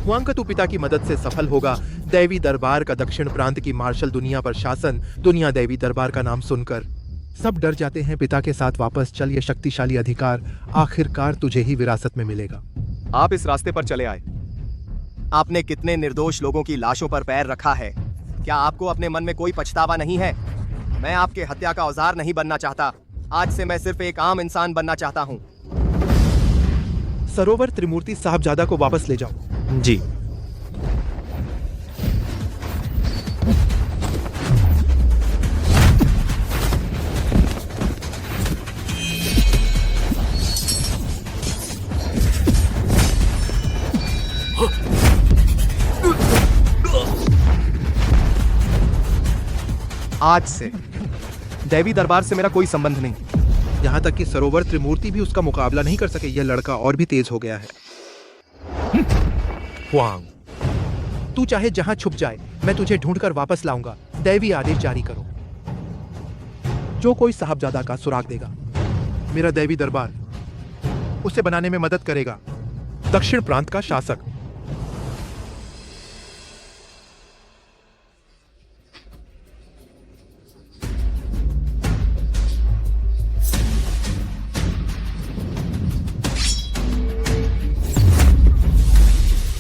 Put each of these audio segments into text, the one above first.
Huang का तू पिता की मदद से सफल होगा। दैवी दरबार का दक्षिण प्रांत की मार्शल दुनिया पर शासन। दुनिया दैवी दरबार का नाम सुनकर सब डर जाते हैं। पिता के साथ वापस चल, ये शक्तिशाली अधिकार आखिरकार तुझे ही विरासत में मिलेगा। आप इस रास्ते पर चले आए। आपने कितने निर्दोष लोगों की लाशों पर पैर रखा है। क्या आपको अपने मन में कोई पछतावा नहीं है? मैं आपके हत्या का औजार नहीं बनना चाहता। आज से मैं सिर्फ एक आम इंसान बनना चाहता हूँ। सरोवर त्रिमूर्ति साहबजादा को वापस ले जाओ। जी। आज से दैवी दरबार से मेरा कोई संबंध नहीं। यहाँ तक कि सरोवर त्रिमूर्ति भी उसका मुकाबला नहीं कर सके। यह लड़का और भी तेज हो गया है। हुआंग, तू चाहे जहां छुप जाए, मैं तुझे ढूंढकर वापस लाऊंगा। दैवी आदेश जारी करो। जो कोई साहबजादा का सुराग देगा, मेरा दैवी दरबार उसे बनाने में मदद करेगा। दक्षिण प्रांत का शासक।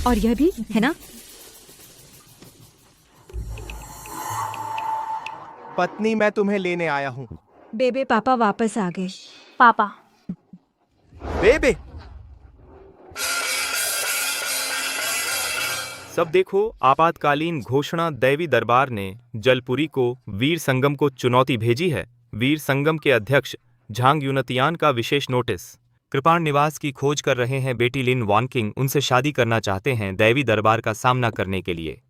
और यह भी है ना? पत्नी, मैं तुम्हें लेने आया हूँ। बेबे, पापा वापस आ गए। पापा, बेबे, सब देखो, आपातकालीन घोषणा। दैवी दरबार ने जलपुरी को वीर संगम को चुनौती भेजी है। वीर संगम के अध्यक्ष झांग यूनतियान का विशेष नोटिस। कृपाण निवास की खोज कर रहे हैं बेटी लिन वानकिंग। उनसे शादी करना चाहते हैं दैवी दरबार का सामना करने के लिए।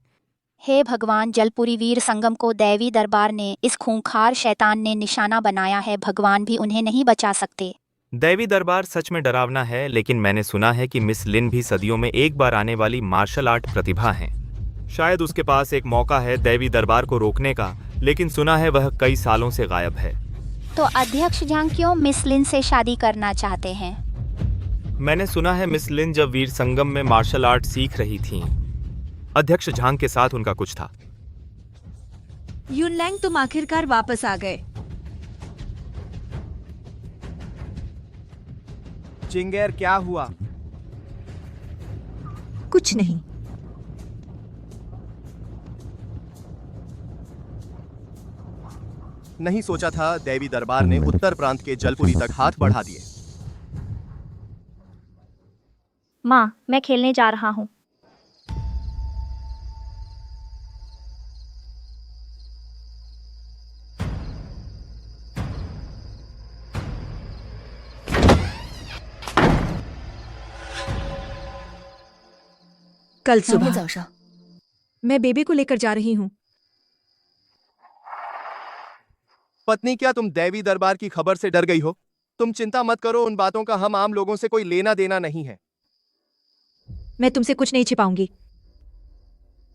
हे भगवान, जलपुरी वीर संगम को दैवी दरबार ने, इस खूंखार शैतान ने निशाना बनाया है। भगवान भी उन्हें नहीं बचा सकते। दैवी दरबार सच में डरावना है, लेकिन मैंने सुना है कि मिस लिन भी सदियों में एक बार आने वाली मार्शल आर्ट प्रतिभा हैं। शायद उसके पास एक मौका है दैवी दरबार को रोकने का, लेकिन सुना है वह कई सालों से गायब है। तो अध्यक्ष झांग क्यों मिस लिन से शादी करना चाहते हैं? मैंने सुना है मिस लिन जब वीर संगम में मार्शल आर्ट सीख रही थीं, अध्यक्ष झांग के साथ उनका कुछ था। युनलैंग, तुम आखिरकार वापस आ गए। चिंगेर, क्या हुआ? कुछ नहीं। नहीं सोचा था दैवी दरबार ने उत्तर प्रांत के जलपुरी तक हाथ बढ़ा दिए। माँ, मैं खेलने जा रहा हूँ। कल सुबह मैं बेबे को लेकर जा रही हूँ। पत्नी, क्या तुम दैवी दरबार की खबर से डर गई हो? तुम चिंता मत करो, उन बातों का हम आम लोगों से कोई लेना देना नहीं है। मैं तुमसे कुछ नहीं छिपाऊंगी।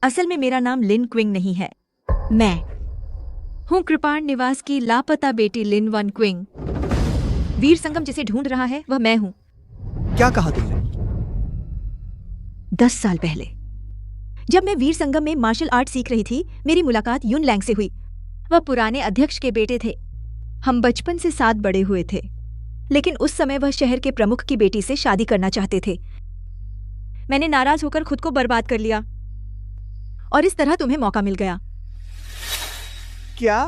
असल में मेरा नाम लिन क्विंग नहीं है। मैं हूँ कृपाण निवास की लापता बेटी लिन वन क्विंग। वीर संगम जिसे ढूंढ रहा है वह मैं हूँ। क्या कहा तुमने? 10 साल पहले जब मैं वीर संगम में मार्शल आर्ट सीख रही थी, मेरी मुलाकात युनलैंग से हुई। वह पुराने अध्यक्ष के बेटे थे। हम बचपन से साथ बड़े हुए थे, लेकिन उस समय वह शहर के प्रमुख की बेटी से शादी करना चाहते थे। मैंने नाराज होकर खुद को बर्बाद कर लिया और इस तरह तुम्हें मौका मिल गया। क्या?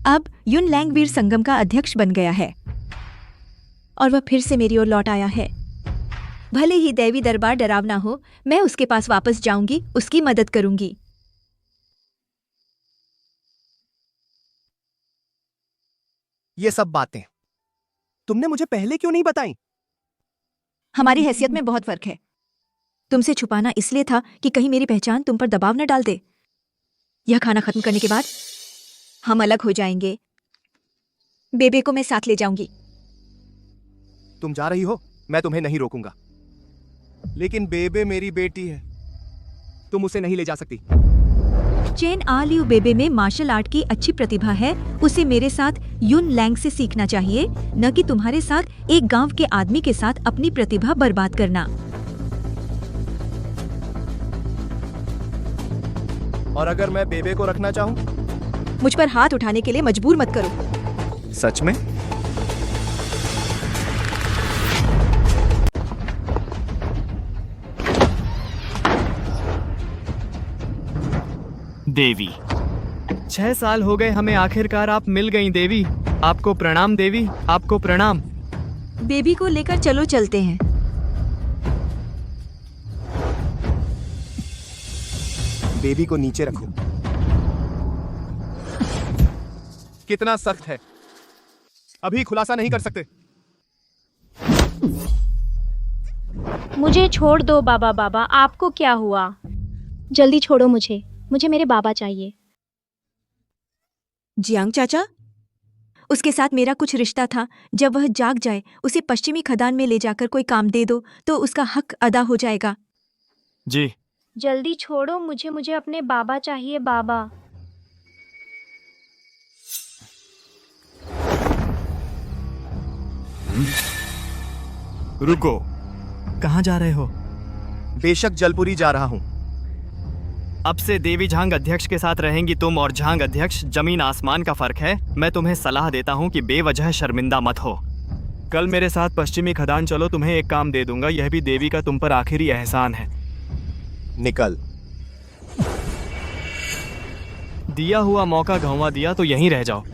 अब युनलैंग वीर संगम का अध्यक्ष बन गया है और वह फिर से मेरी ओर लौट आया है। भले ही दैवी दरबार डरावना हो, मैं उसके पास वापस जाऊंगी, उसकी मदद करूंगी। ये सब बातें तुमने मुझे पहले क्यों नहीं बताई? हमारी हैसियत में बहुत फर्क है। तुमसे छुपाना इसलिए था कि कहीं मेरी पहचान तुम पर दबाव न डाल दे। यह खाना खत्म करने के बाद हम अलग हो जाएंगे। बेबे को मैं साथ ले जाऊंगी। तुम जा रही हो, मैं तुम्हें नहीं रोकूंगा, लेकिन बेबे मेरी बेटी है, तुम उसे नहीं ले जा सकती। चेन आ लियू बेबे में मार्शल आर्ट की अच्छी प्रतिभा है। उसे मेरे साथ युनलैंग से सीखना चाहिए, न कि तुम्हारे साथ एक गांव के आदमी के साथ अपनी प्रतिभा बर्बाद करना। और अगर मैं बेबे को रखना चाहूँ? मुझ पर हाथ उठाने के लिए मजबूर मत करो। सच में? देवी, 6 साल हो गए हमें, आखिरकार आप मिल गई देवी। आपको प्रणाम देवी, आपको प्रणाम। बेबी को लेकर चलो, चलते हैं। बेबी को नीचे रखो। कितना सख्त है, अभी खुलासा नहीं कर सकते। मुझे छोड़ दो बाबा। बाबा, आपको क्या हुआ? जल्दी छोड़ो मुझे, मुझे मेरे बाबा चाहिए। जियांग चाचा, उसके साथ मेरा कुछ रिश्ता था। जब वह जाग जाए, उसे पश्चिमी खदान में ले जाकर कोई काम दे दो तो उसका हक अदा हो जाएगा। जी। जल्दी छोड़ो मुझे, मुझे अपने बाबा चाहिए। बाबा, रुको, कहाँ जा रहे हो? बेशक जलपुरी जा रहा हूँ। अब से देवी झांग अध्यक्ष के साथ रहेंगी तुम, और झांग अध्यक्ष जमीन आसमान का फर्क है। मैं तुम्हें सलाह देता हूँ कि बेवजह शर्मिंदा मत हो। कल मेरे साथ पश्चिमी खदान चलो, तुम्हें एक काम दे दूंगा। यह भी देवी का तुम पर आखिरी एहसान है। निकल। दिया हुआ मौका गंवा दिया तो यहीं रह जाओ।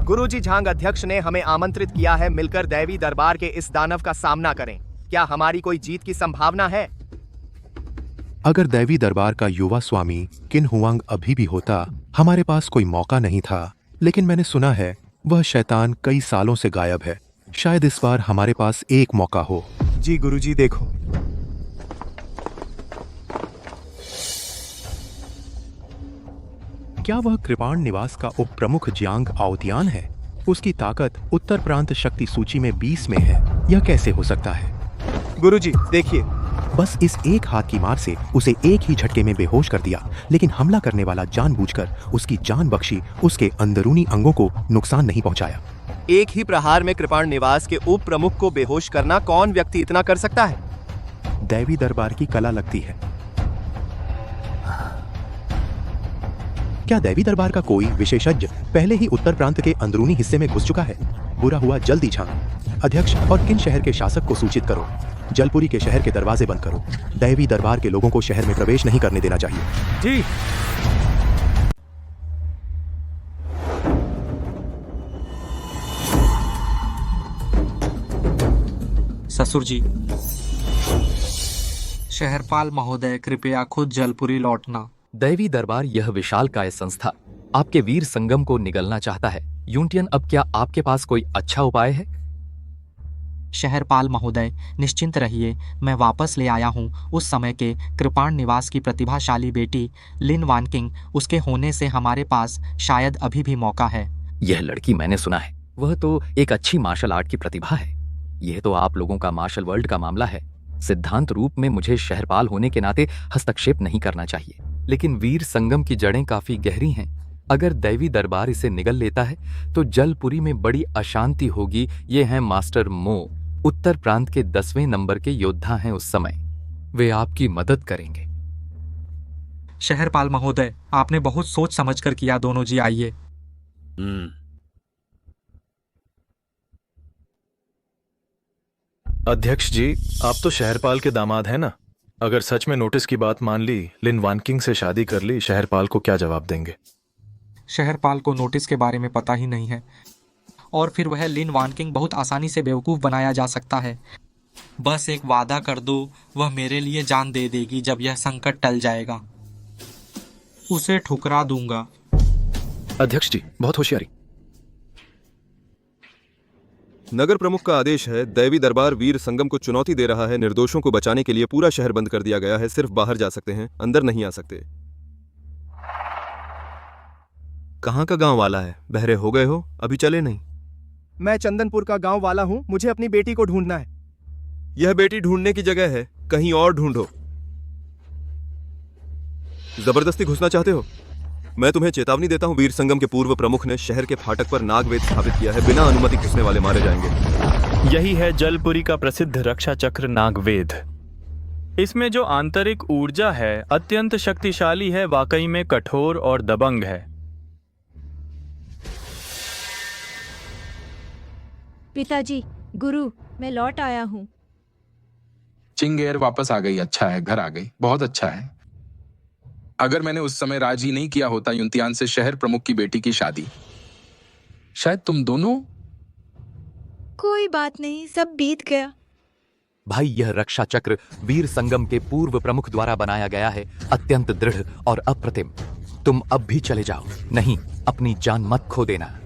गुरुजी, झांग अध्यक्ष ने हमें आमंत्रित किया है, मिलकर दैवी दरबार के इस दानव का सामना करें। क्या हमारी कोई जीत की संभावना है? अगर दैवी दरबार का युवा स्वामी किन हुआंग अभी भी होता, हमारे पास कोई मौका नहीं था। लेकिन मैंने सुना है वह शैतान कई सालों से गायब है। शायद इस बार हमारे पास एक मौका हो। जी गुरुजी, देखो। क्या वह कृपाण निवास का उप प्रमुख जियांग आओतियान है? उसकी ताकत उत्तर प्रांत शक्ति सूची में 20 में है। यह कैसे हो सकता है? गुरुजी देखिए, बस इस एक हाथ की मार से उसे एक ही झटके में बेहोश कर दिया, लेकिन हमला करने वाला जानबूझकर उसकी जान बख्शी, उसके अंदरूनी अंगों को नुकसान नहीं पहुंचाया। एक ही प्रहार में कृपाण निवास के उप प्रमुख को बेहोश करना कौन व्यक्ति इतना कर सकता है? दैवी दरबार की कला लगती है। क्या दैवी दरबार का कोई विशेषज्ञ पहले ही उत्तर प्रांत के अंदरूनी हिस्से में घुस चुका है? बुरा हुआ, जल्दी झांग अध्यक्ष और किन शहर के शासक को सूचित करो। जलपुरी के शहर के दरवाजे बंद करो। दैवी दरबार के लोगों को शहर में प्रवेश नहीं करने देना चाहिए। जी। ससुर जी, शहरपाल महोदय, कृपया खुद जलपुरी लौटना। दैवी दरबार यह विशालकाय संस्था आपके वीर संगम को निगलना चाहता है। यूंटियन, अब क्या आपके पास कोई अच्छा उपाय है? शहरपाल महोदय, निश्चिंत रहिए, मैं वापस ले आया हूँ उस समय के कृपाण निवास की प्रतिभाशाली बेटी लिन वानकिंग। उसके होने से हमारे पास शायद अभी भी मौका है। यह लड़की मैंने सुना है, वह तो एक अच्छी मार्शल आर्ट की प्रतिभा है। यह तो आप लोगों का मार्शल वर्ल्ड का मामला है। सिद्धांत रूप में मुझे शहरपाल होने के नाते हस्तक्षेप नहीं करना चाहिए, लेकिन वीर संगम की जड़ें काफी गहरी हैं। अगर दैवी दरबार इसे निगल लेता है तो जलपुरी में बड़ी अशांति होगी। ये हैं मास्टर मो, उत्तर प्रांत के 10वें नंबर के योद्धा हैं उस समय। वे आपकी मदद करेंगे। शहरपाल महोदय, आपने बहुत सोच समझकर किया। दोनों जी आइए। अध्यक्ष जी, आप तो शहरपाल के दामाद हैं ना? अगर सच में नोटिस की बात मान ली, लिन वानकिंग से शादी कर ली, शहरपाल को क्या जवाब देंगे? शहरपाल को नोटिस के बारे में पता ही नहीं है, और फिर वह लिन वानकिंग बहुत आसानी से बेवकूफ़ बनाया जा सकता है। बस एक वादा कर दो, वह मेरे लिए जान दे देगी जब यह संकट टल जाएगा। उसे ठुकरा दूंगा। अध्यक्ष जी, बहुत होशियारी। नगर प्रमुख का आदेश है। दैवी दरबार वीर संगम को चुनौती दे रहा है। निर्दोषों को बचाने के लिए पूरा शहर बंद कर दिया गया है। सिर्फ बाहर जा सकते हैं, अंदर नहीं आ सकते। कहाँ का गांव वाला है? बहरे हो गए हो? अभी चले नहीं? मैं चंदनपुर का गांव वाला हूँ। मुझे अपनी बेटी को ढूंढना है। यह बेटी ढूंढने की जगह है, कहीं और ढूंढो। जबरदस्ती घुसना चाहते हो? मैं तुम्हें चेतावनी देता हूं, वीर संगम के पूर्व प्रमुख ने शहर के फाटक पर नागवेद स्थापित किया है। बिना अनुमति घुसने वाले मारे जाएंगे। यही है जलपुरी का प्रसिद्ध रक्षा चक्र नागवेद। इसमें जो आंतरिक ऊर्जा है अत्यंत शक्तिशाली है, वाकई में कठोर और दबंग है। पिताजी, गुरु, मैं लौट आया हूँ। चिंगेर वापस आ गई। अच्छा है, घर आ गई, बहुत अच्छा है। अगर मैंने उस समय राजी नहीं किया होता युनतियान से शहर प्रमुख की बेटी की शादी, शायद तुम दोनों। कोई बात नहीं, सब बीत गया। भाई, यह रक्षा चक्र वीर संगम के पूर्व प्रमुख द्वारा बनाया गया है, अत्यंत दृढ़ और अप्रतिम। तुम अब भी चले जाओ, नहीं, अपनी जान मत खो देना।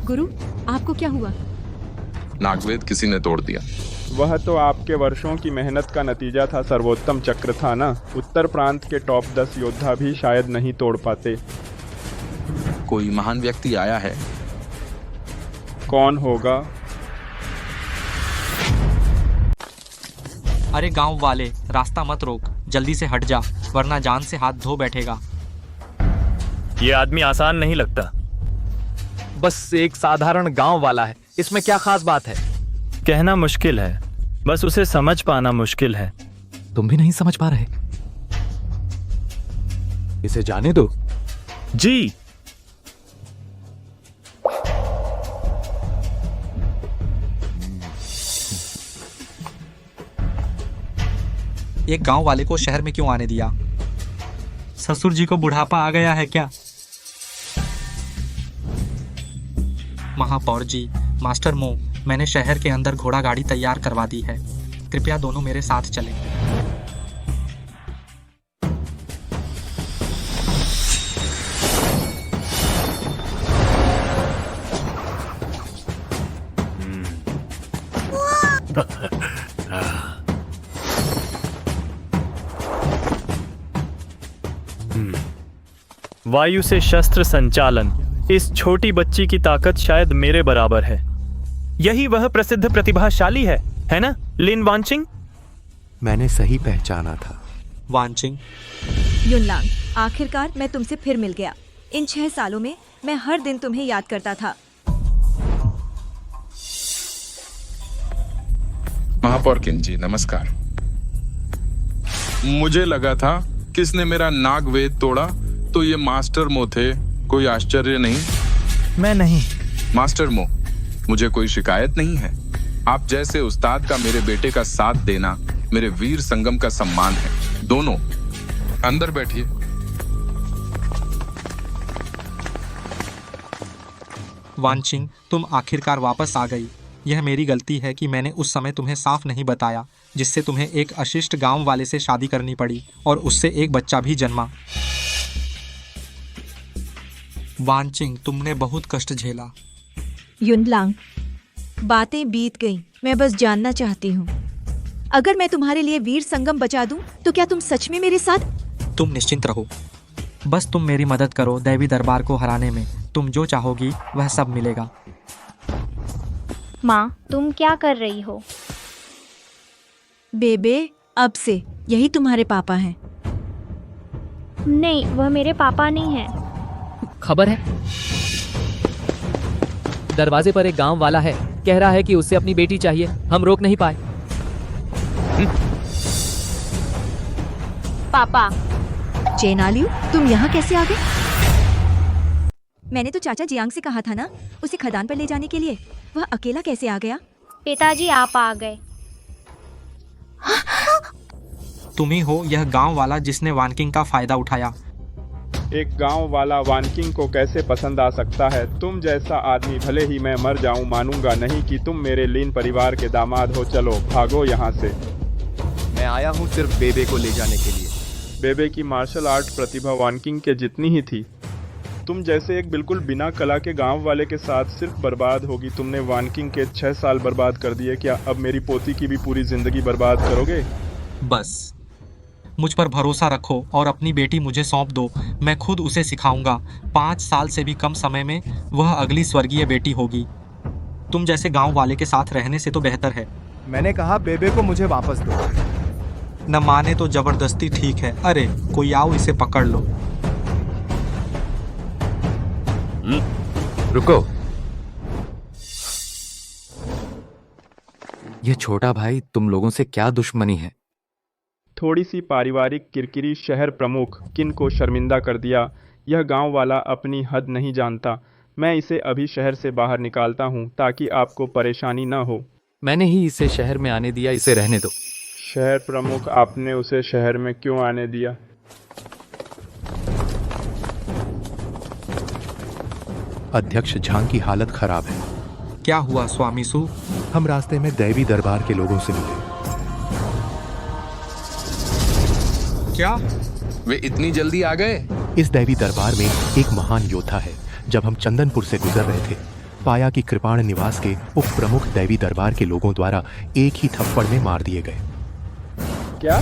गुरु, आपको क्या हुआ? नागवेद किसी ने तोड़ दिया। वह तो आपके वर्षों की मेहनत का नतीजा था। सर्वोत्तम चक्र था ना। उत्तर प्रांत के टॉप 10 योद्धा भी शायद नहीं तोड़ पाते। कोई महान व्यक्ति आया है। कौन होगा? अरे गांव वाले, रास्ता मत रोक, जल्दी से हट जा, वरना जान से हाथ धो बैठेगा। ये आदमी आसान नहीं लगता। बस एक साधारण गांव वाला है, इसमें क्या खास बात है? कहना मुश्किल है, बस उसे समझ पाना मुश्किल है। तुम भी नहीं समझ पा रहे? इसे जाने दो। जी। एक गांव वाले को शहर में क्यों आने दिया? ससुर जी को बुढ़ापा आ गया है क्या? महापौर जी, मास्टर मो, मैंने शहर के अंदर घोड़ा गाड़ी तैयार करवा दी है। कृपया दोनों मेरे साथ चलें। वायु से शस्त्र संचालन, इस छोटी बच्ची की ताकत शायद मेरे बराबर है। यही वह प्रसिद्ध प्रतिभाशाली है ना, लिन वानचिंग? मैंने सही पहचाना था। वानचिंग। युनलांग, आखिरकार मैं तुमसे फिर मिल गया। इन 6 सालों में मैं हर दिन तुम्हें याद करता था। महापौर किंजी, नमस्कार। मुझे लगा था किसने मेरा नागवेद तोड़ा तो ये मास्टर मो थे। कोई आश्चर्य नहीं। मैं नहीं। मास्टर मो, मुझे कोई शिकायत नहीं है। आप जैसे उस्ताद का मेरे बेटे का साथ देना मेरे वीर संगम का सम्मान है। दोनों अंदर बैठिए। वानचिंग, तुम आखिरकार वापस आ गई। यह मेरी गलती है कि मैंने उस समय तुम्हें साफ नहीं बताया, जिससे तुम्हें एक अशिष्ट गांव वाले से शादी करनी पड़ी और उससे एक बच्चा भी जन्मा। वानचिंग, तुमने बहुत कष्ट झेला। युनलांग, बातें बीत गईं। मैं बस जानना चाहती हूँ, अगर मैं तुम्हारे लिए वीर संगम बचा दूं, तो क्या तुम सच में मेरे साथ? तुम निश्चिंत रहो, बस तुम मेरी मदद करो दैवी दरबार को हराने में। तुम जो चाहोगी वह सब मिलेगा। माँ, तुम क्या कर रही हो? बेबे, अब से यही तुम्हारे पापा हैं। नहीं, वह मेरे पापा नहीं हैं। खबर है, दरवाजे पर एक गांव वाला है, कह रहा है कि उससे अपनी बेटी चाहिए। हम रोक नहीं पाए। पापा। चेनालियू, तुम यहाँ कैसे आ गए? मैंने तो चाचा जियांग से कहा था ना, उसे खदान पर ले जाने के लिए। वह अकेला कैसे आ गया? पिताजी, आप आ गए। तुम ही हो यह गांव वाला जिसने वानकिंग का फायदा उठाया। एक गांव वाला वानकिंग को कैसे पसंद आ सकता है? तुम जैसा आदमी भले ही मैं मर जाऊं, मानूंगा नहीं कि तुम मेरे लीन परिवार के दामाद हो। चलो भागो यहाँ से। मैं आया हूँ सिर्फ बेबे को ले जाने के लिए। बेबे की मार्शल आर्ट प्रतिभा वानकिंग के जितनी ही थी। तुम जैसे एक बिल्कुल बिना कला के गांव वाले के साथ सिर्फ बर्बाद होगी। तुमने वानकिंग के 6 साल बर्बाद कर दिए, क्या अब मेरी पोती की भी पूरी जिंदगी बर्बाद करोगे? बस मुझ पर भरोसा रखो और अपनी बेटी मुझे सौंप दो। मैं खुद उसे सिखाऊंगा। 5 साल से भी कम समय में वह अगली स्वर्गीय बेटी होगी। तुम जैसे गांव वाले के साथ रहने से तो बेहतर है। मैंने कहा बेबे को मुझे वापस दो। न माने तो जबरदस्ती ठीक है। अरे कोई आओ, इसे पकड़ लो। रुको। ये छोटा भाई तुम लोगों से क्या दुश्मनी है? थोड़ी सी पारिवारिक किरकिरी। शहर प्रमुख किन को शर्मिंदा कर दिया, यह गांव वाला अपनी हद नहीं जानता। मैं इसे अभी शहर से बाहर निकालता हूं ताकि आपको परेशानी न हो। मैंने ही इसे शहर में आने दिया, इसे रहने दो। शहर प्रमुख, आपने उसे शहर में क्यों आने दिया? अध्यक्ष झांग की हालत खराब है। क्या हुआ स्वामी सु? हम रास्ते में दैवी दरबार के लोगों से मिले। क्या? वे इतनी जल्दी आ गए? इस दैवी दरबार में एक महान योद्धा है। जब हम चंदनपुर से गुजर रहे थे, पाया कि कृपाण निवास के उप प्रमुख दैवी दरबार के लोगों द्वारा एक ही थप्पड़ में मार दिए गए। क्या?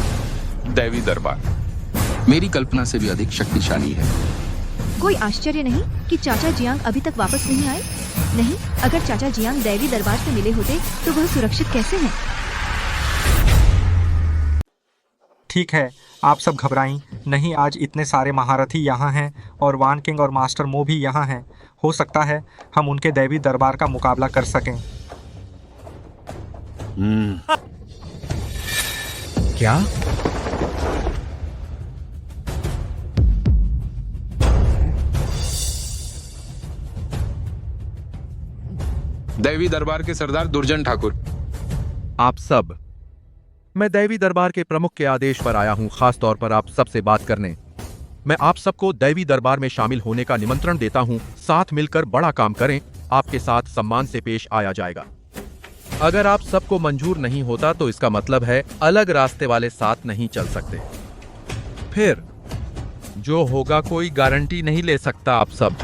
दैवी दरबार मेरी कल्पना से भी अधिक शक्तिशाली है। कोई आश्चर्य नहीं कि चाचा जियांग अभी तक वापस नहीं आए। नहीं, अगर चाचा जियांग दैवी दरबार से मिले होते तो वह सुरक्षित कैसे हैं? ठीक है, आप सब घबराएं नहीं। आज इतने सारे महारथी यहाँ हैं और वान किंग और मास्टर मो भी यहाँ हैं। हो सकता है हम उनके दैवी दरबार का मुकाबला कर सकें। क्या? दैवी दरबार के सरदार दुर्जन ठाकुर। आप सब, मैं दैवी दरबार के प्रमुख के आदेश पर आया हूं, खास तौर पर आप सब से बात करने। मैं आप सबको दैवी दरबार में शामिल होने का निमंत्रण देता हूं। साथ मिलकर बड़ा काम करें, आपके साथ सम्मान से पेश आया जाएगा। अगर आप सबको मंजूर नहीं होता तो इसका मतलब है अलग रास्ते वाले साथ नहीं चल सकते। फिर जो होगा कोई गारंटी नहीं ले सकता। आप सब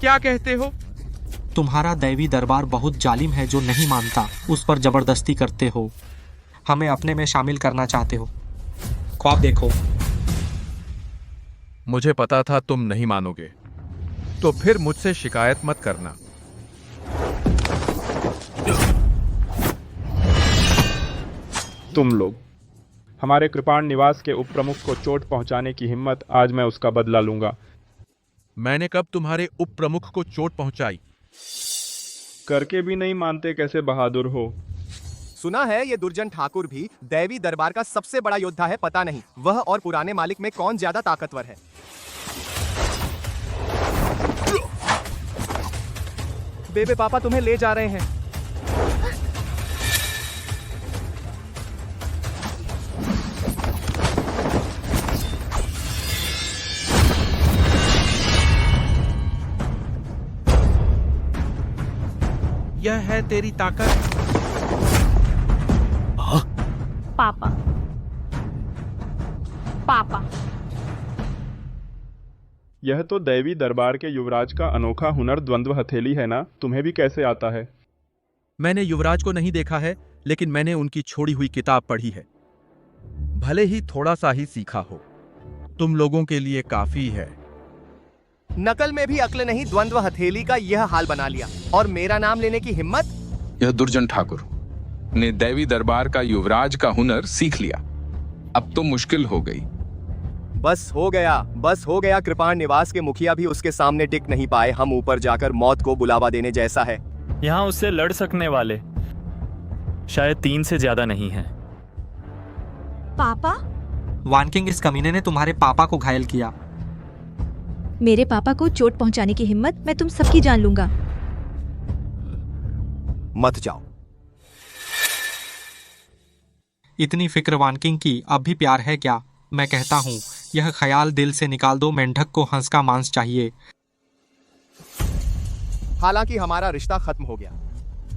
क्या कहते हो? तुम्हारा दैवी दरबार बहुत जालिम है जो नहीं मानता, उस पर जबरदस्ती करते हो। हमें अपने में शामिल करना चाहते हो। ख्वाब देखो। मुझे पता था तुम नहीं मानोगे, तो फिर मुझसे शिकायत मत करना। तुम लोग हमारे कृपाण निवास के उप प्रमुख को चोट पहुंचाने की हिम्मत, आज मैं उसका बदला लूंगा। मैंने कब तुम्हारे उप प्रमुख को चोट पहुंचाई? करके भी नहीं मानते, कैसे बहादुर हो। सुना है ये दुर्जन ठाकुर भी दैवी दरबार का सबसे बड़ा योद्धा है। पता नहीं वह और पुराने मालिक में कौन ज्यादा ताकतवर है। बेबे पापा तुम्हें ले जा रहे हैं। यह है तेरी ताकत? पापा, पापा। यह तो दैवी दरबार के युवराज का अनोखा हुनर द्वंद्व हथेली है ना, तुम्हें भी कैसे आता है? मैंने युवराज को नहीं देखा है, लेकिन मैंने उनकी छोड़ी हुई किताब पढ़ी है। भले ही थोड़ा सा ही सीखा हो, तुम लोगों के लिए काफी है। नकल में भी अक्ल नहीं, द्वंद्व हथेली का यह हाल बना लिया और मेरा नाम लेने की हिम्मत। यह दुर्जन ठाकुर ने दैवी दरबार का युवराज का हुनर सीख लिया। अब तो मुश्किल हो गई। बस हो गया, बस हो गया। कृपाण निवास के मुखिया भी उसके सामने टिक नहीं पाए। हम ऊपर जाकर मौत को बुलावा देने जैसा है। यहाँ उससे लड़ सकने वाले शायद 3 से ज्यादा नहीं हैं। पापा? वान किंग, इस कमीने ने तुम्हारे पापा को घायल किया। मेरे पापा को चोट पहुंचाने की हिम्मत मैं तुम सबकी जान लूंगा। मत जाओ। इतनी फिक्र वान किंग की, अब भी प्यार है क्या? मैं कहता हूँ यह ख्याल दिल से निकाल दो। मेंढक को हंस का मांस चाहिए। हालांकि हमारा रिश्ता खत्म हो गया,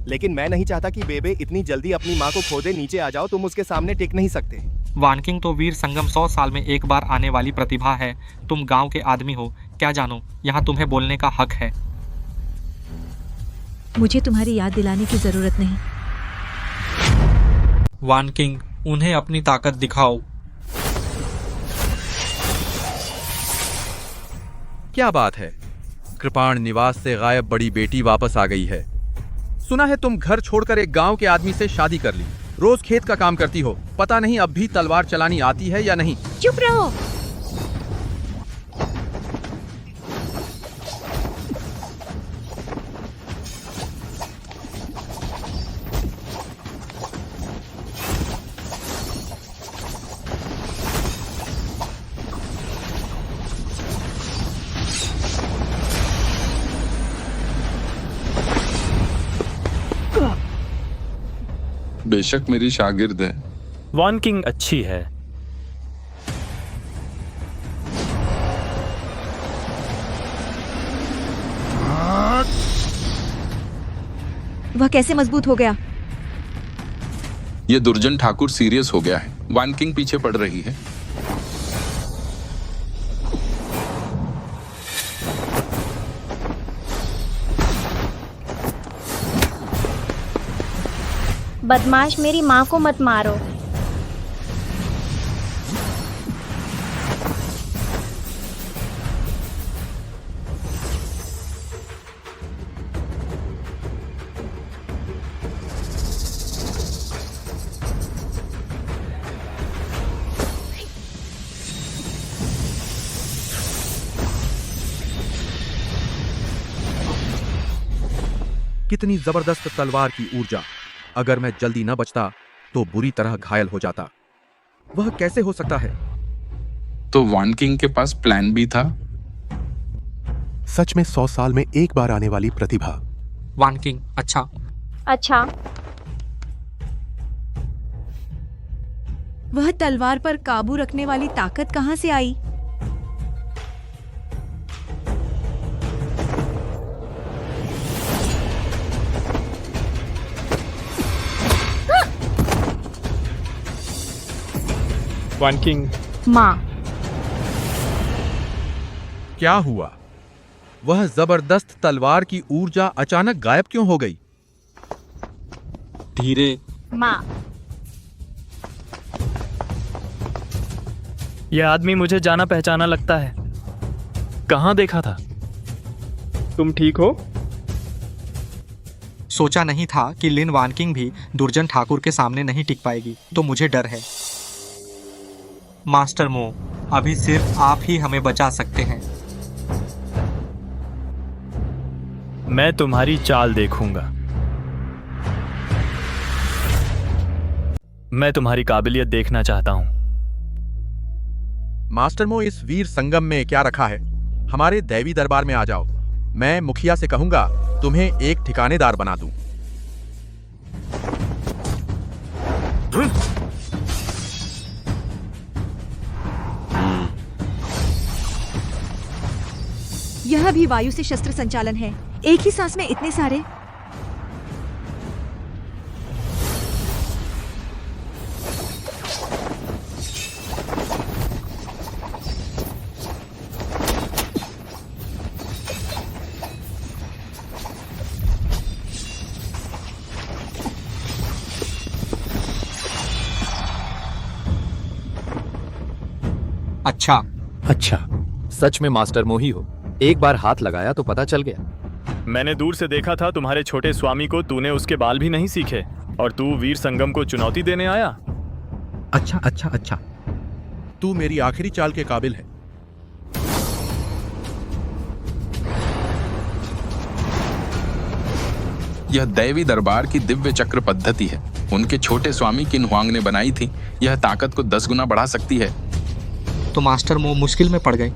लेकिन मैं नहीं चाहता कि बेबे इतनी जल्दी अपनी माँ को खो दे। नीचे आ जाओ, तुम उसके सामने टिक नहीं सकते। वान किंग तो वीर संगम 100 साल में एक बार आने वाली प्रतिभा है। तुम गांव के आदमी हो, क्या जानो, यहाँ तुम्हें बोलने का हक है। मुझे तुम्हारी याद दिलाने की जरूरत नहीं। वान किंग, उन्हें अपनी ताकत दिखाओ। क्या बात है, कृपाण निवास से गायब बड़ी बेटी वापस आ गई है। सुना है तुम घर छोड़कर एक गांव के आदमी से शादी कर ली, रोज खेत का काम करती हो, पता नहीं अब भी तलवार चलानी आती है या नहीं। चुप रहो। बेशक मेरी शागिर्द है। वान किंग अच्छी है। वह कैसे मजबूत हो गया? ये दुर्जन ठाकुर सीरियस हो गया है। वान किंग पीछे पड़ रही है। बदमाश, मेरी माँ को मत मारो। कितनी जबरदस्त तलवार की ऊर्जा! अगर मैं जल्दी न बचता तो बुरी तरह घायल हो जाता। वह कैसे हो सकता है? तो वान किंग के पास प्लान भी था। सच में 100 साल में एक बार आने वाली प्रतिभा। वान किंग, अच्छा। अच्छा, वह तलवार पर काबू रखने वाली ताकत कहां से आई? वान किंग, माँ। क्या हुआ? वह जबरदस्त तलवार की ऊर्जा अचानक गायब क्यों हो गई? धीरे। माँ। यह आदमी मुझे जाना पहचाना लगता है। कहाँ देखा था? तुम ठीक हो? सोचा नहीं था कि लिन वानकिंग भी दुर्जन ठाकुर के सामने नहीं टिक पाएगी, तो मुझे डर है। मास्टर मो, अभी सिर्फ आप ही हमें बचा सकते हैं। मैं तुम्हारी चाल देखूंगा। मैं तुम्हारी काबिलियत देखना चाहता हूं। मास्टर मो, इस वीर संगम में क्या रखा है? हमारे दैवी दरबार में आ जाओ। मैं मुखिया से कहूंगा तुम्हें एक ठिकानेदार बना दूं। यह भी वायु से शस्त्र संचालन है। एक ही सांस में इतने सारे। अच्छा, सच में मास्टर मोही हो। एक बार हाथ लगाया तो पता चल गया। मैंने दूर से देखा था तुम्हारे छोटे स्वामी को, तूने उसके बाल भी नहीं सीखे और तू वीर संगम को चुनौती देने आया। अच्छा। तू मेरी आखिरी चाल के काबिल है। यह दैवी दरबार की दिव्य चक्र पद्धति है। उनके छोटे स्वामी किन हुआंग ने बनाई थी। यह ताकत को 10 गुना बढ़ा सकती है। तो मास्टर मो मुश्किल में पड़ गए।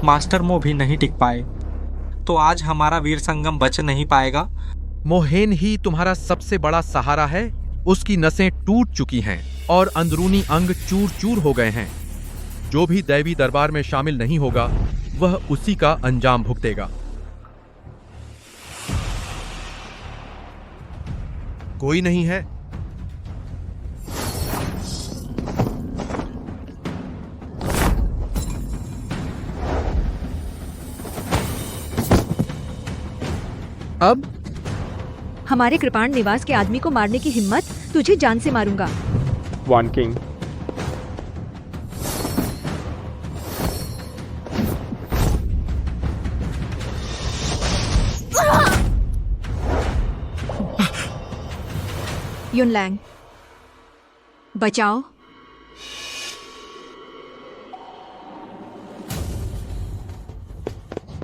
मास्टर मो भी नहीं टिक पाए, तो आज हमारा वीर संगम बच नहीं पाएगा। मोहेन ही तुम्हारा सबसे बड़ा सहारा है। उसकी नसें टूट चुकी हैं और अंदरूनी अंग चूर चूर हो गए हैं। जो भी दैवी दरबार में शामिल नहीं होगा वह उसी का अंजाम भुगतेगा। कोई नहीं है? अब हमारे कृपाण निवास के आदमी को मारने की हिम्मत, तुझे जान से मारूंगा। वान किंग, युनलैंग, बचाओ।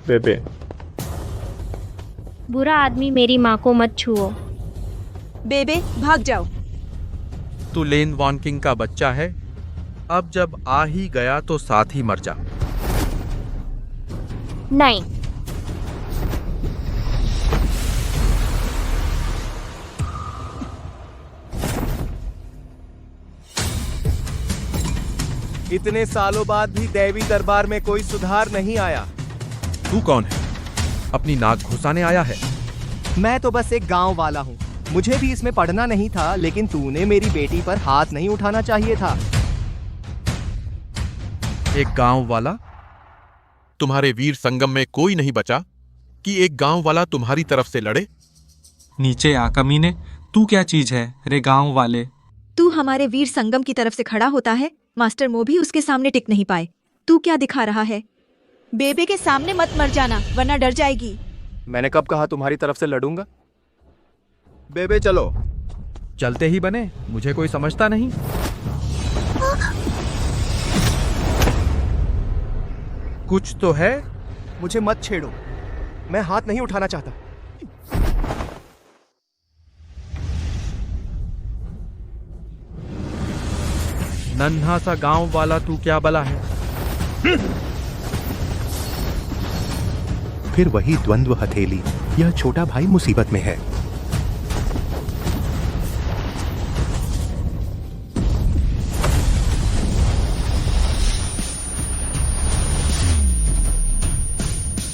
बेबे, बुरा आदमी मेरी माँ को मत छुओ। बेबे भाग जाओ। तू लेन वानकिंग का बच्चा है, अब जब आ ही गया तो साथ ही मर जा। नहीं, इतने सालों बाद भी दैवी दरबार में कोई सुधार नहीं आया। तू कौन है? अपनी नाक घुसाने आया है? मैं तो बस एक गांव वाला हूँ। मुझे भी इसमें पढ़ना नहीं था, लेकिन तूने मेरी बेटी पर हाथ नहीं उठाना चाहिए था। एक गांव वाला? तुम्हारे वीर संगम में कोई नहीं बचा कि एक गांव वाला तुम्हारी तरफ से लड़े। नीचे आ कमीने, तू क्या चीज है रे गांव वाले? तू हमारे वीर संगम की तरफ से खड़ा होता है, मास्टर मो भी उसके सामने टिक नहीं पाए। तू क्या दिखा रहा है? बेबे के सामने मत मर जाना, वरना डर जाएगी। मैंने कब कहा तुम्हारी तरफ से लड़ूंगा? बेबे चलो। चलते ही बने, मुझे कोई समझता नहीं। कुछ तो है। मुझे मत छेड़ो, मैं हाथ नहीं उठाना चाहता। नन्हा सा गांव वाला तू क्या बला है? फिर वही द्वंद्व हथेली। यह छोटा भाई मुसीबत में है।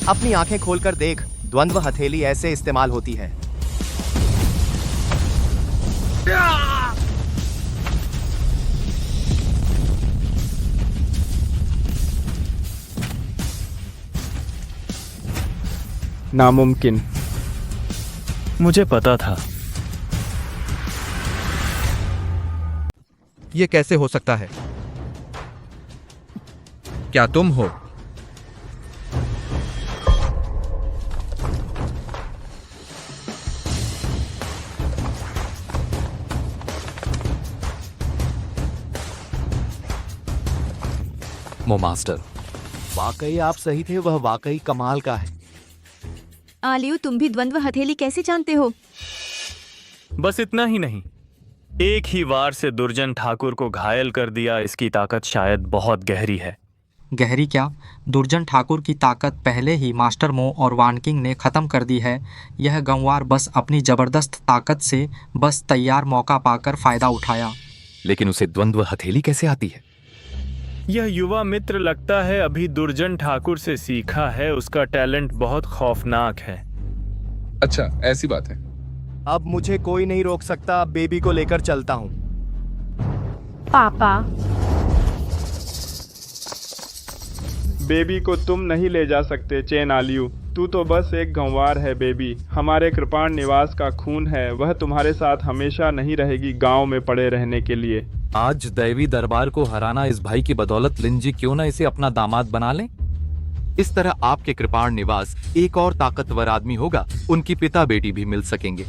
अपनी आंखें खोलकर देख, द्वंद्व हथेली ऐसे इस्तेमाल होती है। नामुमकिन। मुझे पता था। ये कैसे हो सकता है? क्या तुम हो? मो मास्टर, वाकई आप सही थे, वह वाकई कमाल का है। आलियो, तुम भी द्वंद्व हथेली कैसे जानते हो? बस इतना ही नहीं, एक ही वार से दुर्जन ठाकुर को घायल कर दिया। इसकी ताकत शायद बहुत गहरी है। गहरी क्या? दुर्जन ठाकुर की ताकत पहले ही मास्टर मो और वानकिंग ने खत्म कर दी है। यह गंवार बस अपनी जबरदस्त ताकत से बस तैयार मौका पाकर फायदा उठाया। लेकिन उसे द्वंद्व हथेली कैसे आती है? यह युवा मित्र लगता है अभी दुर्जन ठाकुर से सीखा है। उसका टैलेंट बहुत खौफनाक है। अच्छा, ऐसी बात है। अब मुझे कोई नहीं रोक सकता। बेबी को लेकर चलता हूँ। पापा, बेबी को तुम नहीं ले जा सकते चेन आलियू। तू तो बस एक गंवार है बेबी। हमारे कृपाण निवास का खून है, वह तुम्हारे साथ हमेशा नहीं रहेगी गांव में पड़े रहने के लिए। आज दैवी दरबार को हराना इस भाई की बदौलत लिंजी क्यों ना इसे अपना दामाद बना लें? इस तरह आपके कृपाण निवास एक और ताकतवर आदमी होगा, उनकी पिता बेटी भी मिल सकेंगे।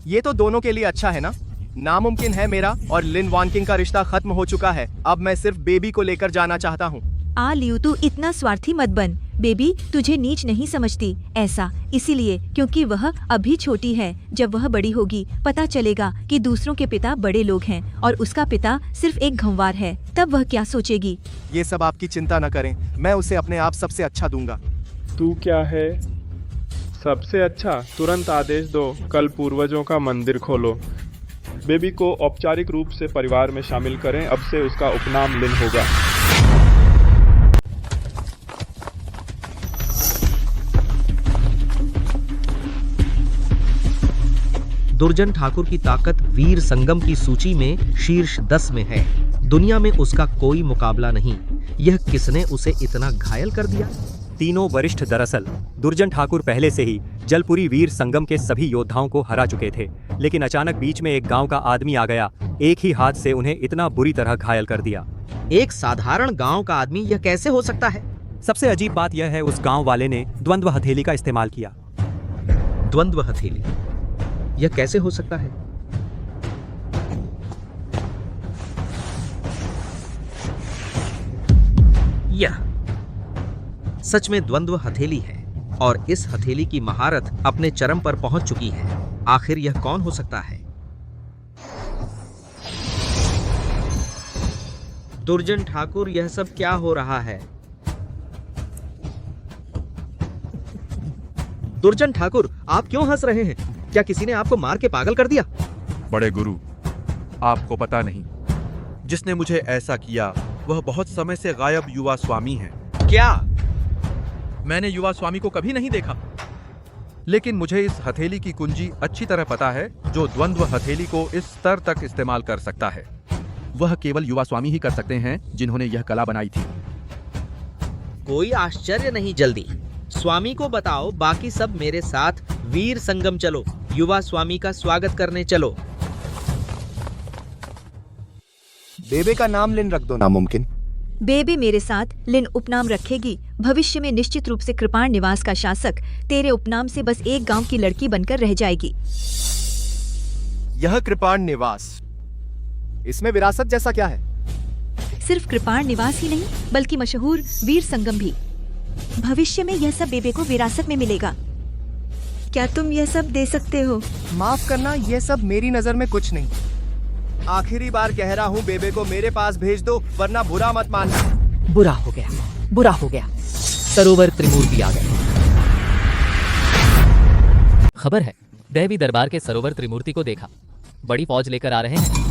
ये तो दोनों के लिए अच्छा है ना। नामुमकिन है, मेरा और लिन वानकिंग का रिश्ता खत्म हो चुका है। अब मैं सिर्फ बेबी को लेकर जाना चाहता हूँ। आलियो, तू इतना स्वार्थी मत बन। बेबी तुझे नीच नहीं समझती, ऐसा इसीलिए क्योंकि वह अभी छोटी है। जब वह बड़ी होगी पता चलेगा कि दूसरों के पिता बड़े लोग हैं और उसका पिता सिर्फ एक गंवार है, तब वह क्या सोचेगी? ये सब आपकी चिंता न करें, मैं उसे अपने आप सबसे अच्छा दूंगा। तू क्या है सबसे अच्छा? तुरंत आदेश दो, कल पूर्वजों का मंदिर खोलो। बेबी को औपचारिक रूप से परिवार में शामिल करें। अब से उसका उपनाम लिन होगा। दुर्जन ठाकुर की ताकत वीर संगम की सूची में शीर्ष 10 में है। दुनिया में उसका कोई मुकाबला नहीं। यह किसने उसे इतना घायल कर दिया? तीनों वरिष्ठ दरअसल दुर्जन ठाकुर पहले से ही जलपुरी वीर संगम के सभी योद्धाओं को हरा चुके थे, लेकिन अचानक बीच में एक गांव का आदमी आ गया। एक ही हाथ से उन्हें इतना बुरी तरह घायल कर दिया। एक साधारण गांव का आदमी यह कैसे हो सकता है? सबसे अजीब बात यह है, उस गांव वाले ने द्वंद्व हथेली का इस्तेमाल किया। द्वंद्व हथेली, यह कैसे हो सकता है? यह सच में द्वंद्व हथेली है और इस हथेली की महारत अपने चरम पर पहुंच चुकी है। आखिर यह कौन हो सकता है? दुर्जन ठाकुर, यह सब क्या हो रहा है? दुर्जन ठाकुर, आप क्यों हंस रहे हैं? क्या किसी ने आपको मार के पागल कर दिया? बड़े गुरु, आपको पता नहीं, जिसने मुझे ऐसा किया वह बहुत समय से गायब युवा स्वामी है। क्या? मैंने युवा स्वामी को कभी नहीं देखा, लेकिन मुझे इस हथेली की कुंजी अच्छी तरह पता है जो द्वंद्व हथेली को इस स्तर तक इस्तेमाल कर सकता है। वह केवल युवा स्वामी ही कर सकते हैं जिन्होंने यह कला बनाई थी। कोई आश्चर्य नहीं। जल्दी स्वामी को बताओ, बाकी सब मेरे साथ वीर संगम चलो। युवा स्वामी का स्वागत करने चलो। बेबे का नाम लिन रख दो। नामुमकिन। बेबे मेरे साथ लिन उपनाम रखेगी। भविष्य में निश्चित रूप से कृपाण निवास का शासक तेरे उपनाम से बस एक गांव की लड़की बनकर रह जाएगी। यह कृपाण निवास, इसमें विरासत जैसा क्या है? सिर्फ कृपाण निवास ही नहीं, बल्कि मशहूर वीर संगम भी। भविष्य में यह सब बेबे को विरासत में मिलेगा। क्या तुम यह सब दे सकते हो? माफ करना, यह सब मेरी नजर में कुछ नहीं। आखिरी बार कह रहा हूँ, बेबे को मेरे पास भेज दो, वरना बुरा मत मानना। बुरा हो गया, बुरा हो गया। सरोवर त्रिमूर्ति आ गए। खबर है, दैवी दरबार के सरोवर त्रिमूर्ति को देखा। बड़ी फौज लेकर आ रहे हैं।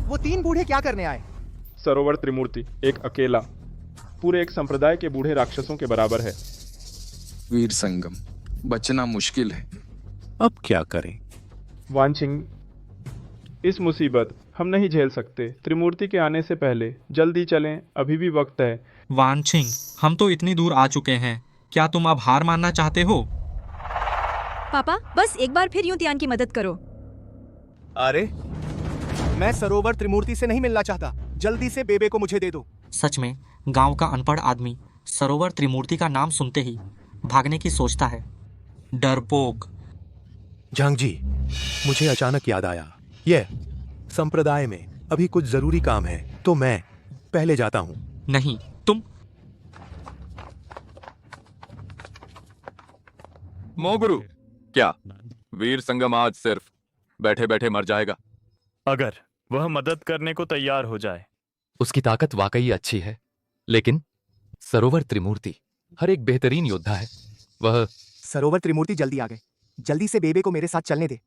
वो तीन बूढ़े क्या करने आए? सरोवर त्रिमूर्ति एक अकेला पूरे एक संप्रदाय के बूढ़े राक्षसों के बराबर है। वीर संगम, बचना मुश्किल है। अब क्या करें? वांछिंग, इस मुसीबत हम नहीं झेल सकते। त्रिमूर्ति के आने से पहले जल्दी चलें, अभी भी वक्त है। वांछिंग, हम तो इतनी दूर आ चुके हैं। क्या तुम अब हार मानना चाहते हो? पापा, बस एक बार फिर युतियान की मदद करो। अरे, मैं सरोवर त्रिमूर्ति से नहीं मिलना चाहता। जल्दी से बेबे को मुझे दे दो। सच में गांव का अनपढ़ आदमी सरोवर त्रिमूर्ति का नाम सुनते ही भागने की सोचता है। डरपोक। झांग जी, मुझे अचानक याद आया, यह संप्रदाय में अभी कुछ जरूरी काम है, तो मैं पहले जाता हूँ। नहीं, तुम। मोगुरु, क्या वीर संगम आज सिर्फ बैठे बैठे मर जाएगा? अगर वह मदद करने को तैयार हो जाए। उसकी ताकत वाकई अच्छी है, लेकिन सरोवर त्रिमूर्ति हर एक बेहतरीन योद्धा है। वह सरोवर त्रिमूर्ति जल्दी आ गए। जल्दी से बेबे को मेरे साथ चलने दे।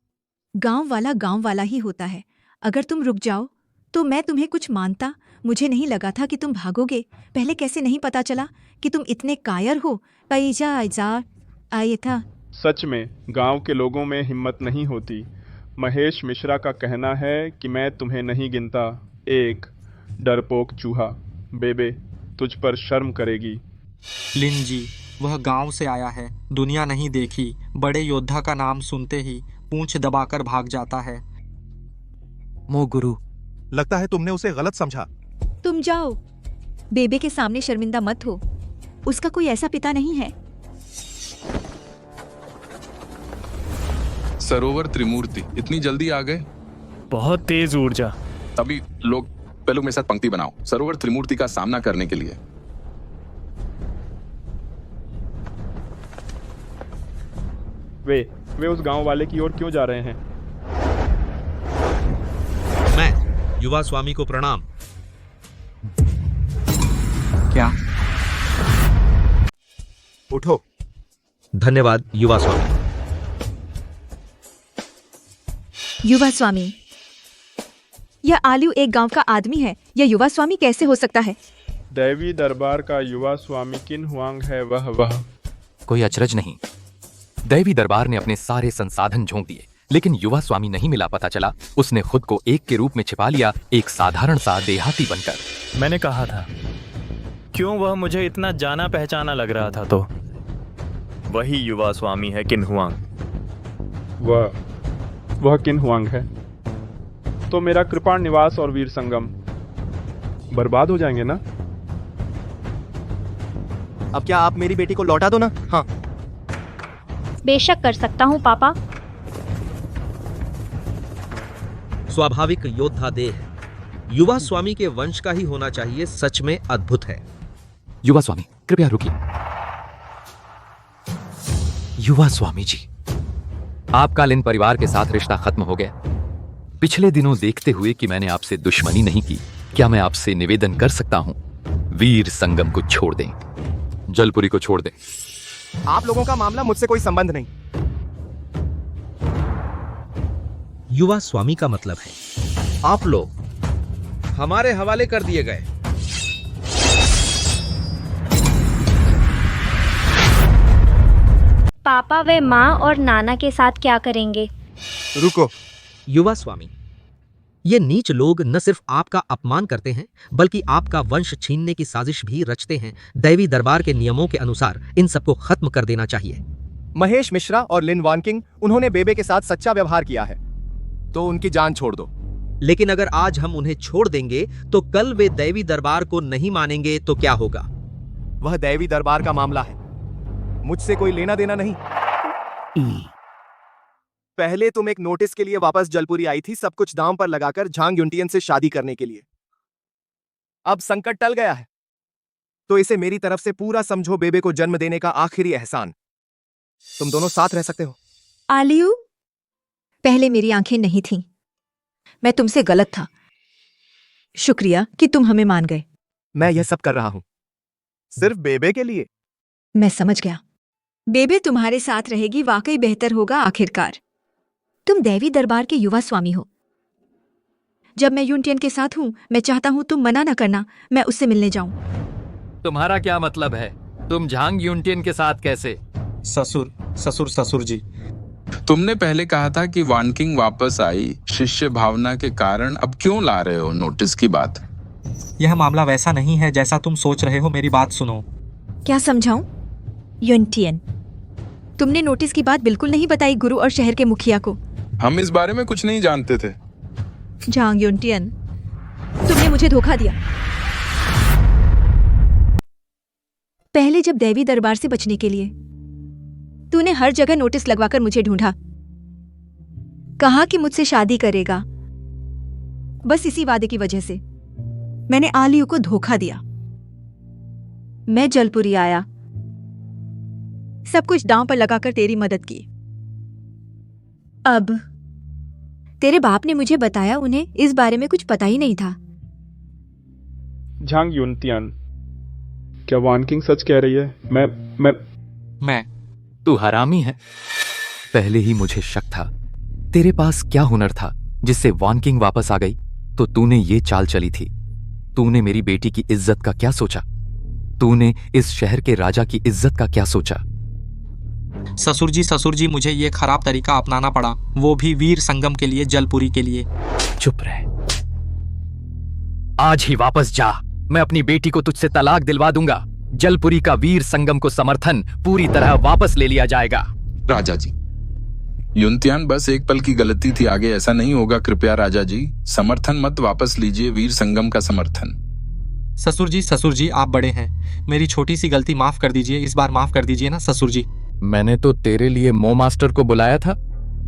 गांव वाला ही होता है। अगर तुम रुक जाओ तो मैं तुम्हें कुछ मानता। मुझे नहीं लगा था कि तुम भागोगे। पहले कैसे नहीं पता चला कि तुम इतने कायर हो? आए था। सच में गांव के लोगों में हिम्मत नहीं होती। महेश मिश्रा का कहना है कि मैं तुम्हें नहीं गिनता। एक डरपोक चूहा। बेबे तुझ पर शर्म करेगी। लिन जी, वह गांव से आया है, दुनिया नहीं देखी। बड़े योद्धा का नाम सुनते ही पूंछ दबाकर भाग जाता है। मोगुरु, लगता है तुमने उसे गलत समझा। तुम जाओ। बेबे के सामने शर्मिंदा मत हो। उसका कोई ऐसा पिता नहीं है। सरोवर त्रिमूर्ति इतनी जल्दी आ गए? बहुत तेज ऊर्जा। तभी लोग पहले मेरे साथ पंक्ति बनाओ सरोवर त्रिमूर्ति का सामना करने के लिए। वे उस गांव वाले की ओर क्यों जा रहे हैं? मैं युवा स्वामी को प्रणाम। क्या? उठो। धन्यवाद युवा स्वामी। युवा स्वामी, यह आलू एक गांव का आदमी है। यह युवा स्वामी कैसे हो सकता है? दैवी दरबार का युवा स्वामी किन हुआंग है वह। कोई अचरज नहीं। दैवी दरबार ने अपने सारे संसाधन झोंक दिए, लेकिन युवा स्वामी नहीं मिला। पता चला उसने खुद को एक के रूप में छिपा लिया, एक साधारण सा देहाती बनकर। मैंने कहा था, क्यों वह मुझे इतना जाना पहचाना लग रहा था? तो वही युवा स्वामी है किन हुआंग। वह किन हुआंग है तो मेरा कृपाण निवास और वीर संगम बर्बाद हो जाएंगे ना? अब क्या आप मेरी बेटी को लौटा दो ना। हाँ, बेशक कर सकता हूँ पापा। स्वाभाविक योद्धा देह युवा स्वामी के वंश का ही होना चाहिए, सच में अद्भुत है। युवा स्वामी कृपया रुकिए। युवा स्वामी जी, आपका लिन परिवार के साथ रिश्ता खत्म हो गया। पिछले दिनों देखते हुए कि मैंने आपसे दुश्मनी नहीं की, क्या मैं आपसे निवेदन कर सकता हूं, वीर संगम को छोड़ दें, जलपुरी को छोड़ दें। आप लोगों का मामला मुझसे कोई संबंध नहीं। युवा स्वामी का मतलब है आप लोग हमारे हवाले कर दिए गए। पापा वे माँ और नाना के साथ क्या करेंगे? रुको। युवा स्वामी, ये नीच लोग न सिर्फ आपका अपमान करते हैं बल्कि आपका वंश छीनने की साजिश भी रचते हैं। दैवी दरबार के नियमों के अनुसार इन सबको खत्म कर देना चाहिए। महेश मिश्रा और लिन वानकिंग, उन्होंने बेबे के साथ सच्चा व्यवहार किया है, तो उनकी जान छोड़ दो। लेकिन अगर आज हम उन्हें छोड़ देंगे तो कल वे दैवी दरबार को नहीं मानेंगे तो क्या होगा? वह दैवी दरबार का मामला है, मुझसे कोई लेना देना नहीं। पहले तुम एक नोटिस के लिए वापस जलपुरी आई थी, सब कुछ दांव पर लगाकर झांग युनटियन से शादी करने के लिए। अब संकट टल गया है, तो इसे मेरी तरफ से पूरा समझो, बेबे को जन्म देने का आखिरी एहसान। तुम दोनों साथ रह सकते हो। आलियू, पहले मेरी आंखें नहीं थीं। मैं तुमसे गलत था। शुक्रिया कि तुम हमें मान गए। मैं यह सब कर रहा हूं सिर्फ बेबे के लिए। मैं समझ गया। बेबे तुम्हारे साथ रहेगी, वाकई बेहतर होगा। आखिरकार तुम दैवी दरबार के युवा स्वामी हो। जब मैं यूनटियन के साथ हूं, मैं चाहता हूं तुम मना न करना, मैं उससे मिलने जाऊं। तुम्हारा क्या मतलब है? तुम झांग युनटियन के साथ कैसे? ससुर जी, तुमने पहले कहा था कि वानकिंग वापस आई शिष्य भावना के कारण, अब क्यों ला रहे हो नोटिस की बात? यह मामला वैसा नहीं है जैसा तुम सोच रहे हो। मेरी बात सुनो। क्या समझाऊं? यूनटियन, तुमने नोटिस की बात बिल्कुल नहीं बताई गुरु और शहर के मुखिया को। हम इस बारे में कुछ नहीं जानते थे। झांग यूनटियन, तुमने मुझे धोखा दिया। पहले जब दैवी दरबार से बचने के लिए तूने हर जगह नोटिस लगवाकर मुझे ढूंढा, कहा कि मुझसे शादी करेगा। बस इसी वादे की वजह से मैंने आलियू को धोखा दिया। मैं जलपुरी आया, सब कुछ दांव पर लगाकर तेरी मदद की। अब तेरे बाप ने मुझे बताया उन्हें इस बारे में कुछ पता ही नहीं था। झांग युनतियान, क्या वानकिंग सच कह रही है? मैं तू हरामी है। पहले ही मुझे शक था। तेरे पास क्या हुनर था जिससे वानकिंग वापस आ गई? तो तूने ये चाल चली थी। तूने मेरी बेटी की इज्जत का क्या सोचा? तूने इस शहर के राजा की इज्जत का क्या सोचा? ससुर जी, मुझे ये खराब तरीका अपनाना पड़ा, वो भी वीर संगम के लिए, जलपुरी के लिए। चुप रह। आज ही वापस जा। मैं अपनी बेटी को तुझसे तलाक दिलवा दूंगा। जलपुरी का वीर संगम को समर्थन पूरी तरह वापस ले लिया जाएगा। राजा जी, युनतियान बस एक पल की गलती थी, आगे ऐसा नहीं होगा। कृपया राजा जी, समर्थन मत वापस लीजिए, वीर संगम का समर्थन। ससुर जी, आप बड़े हैं, मेरी छोटी सी गलती माफ कर दीजिए। इस बार माफ कर दीजिए ना ससुर जी। मैंने तो तेरे लिए मो मास्टर को बुलाया था।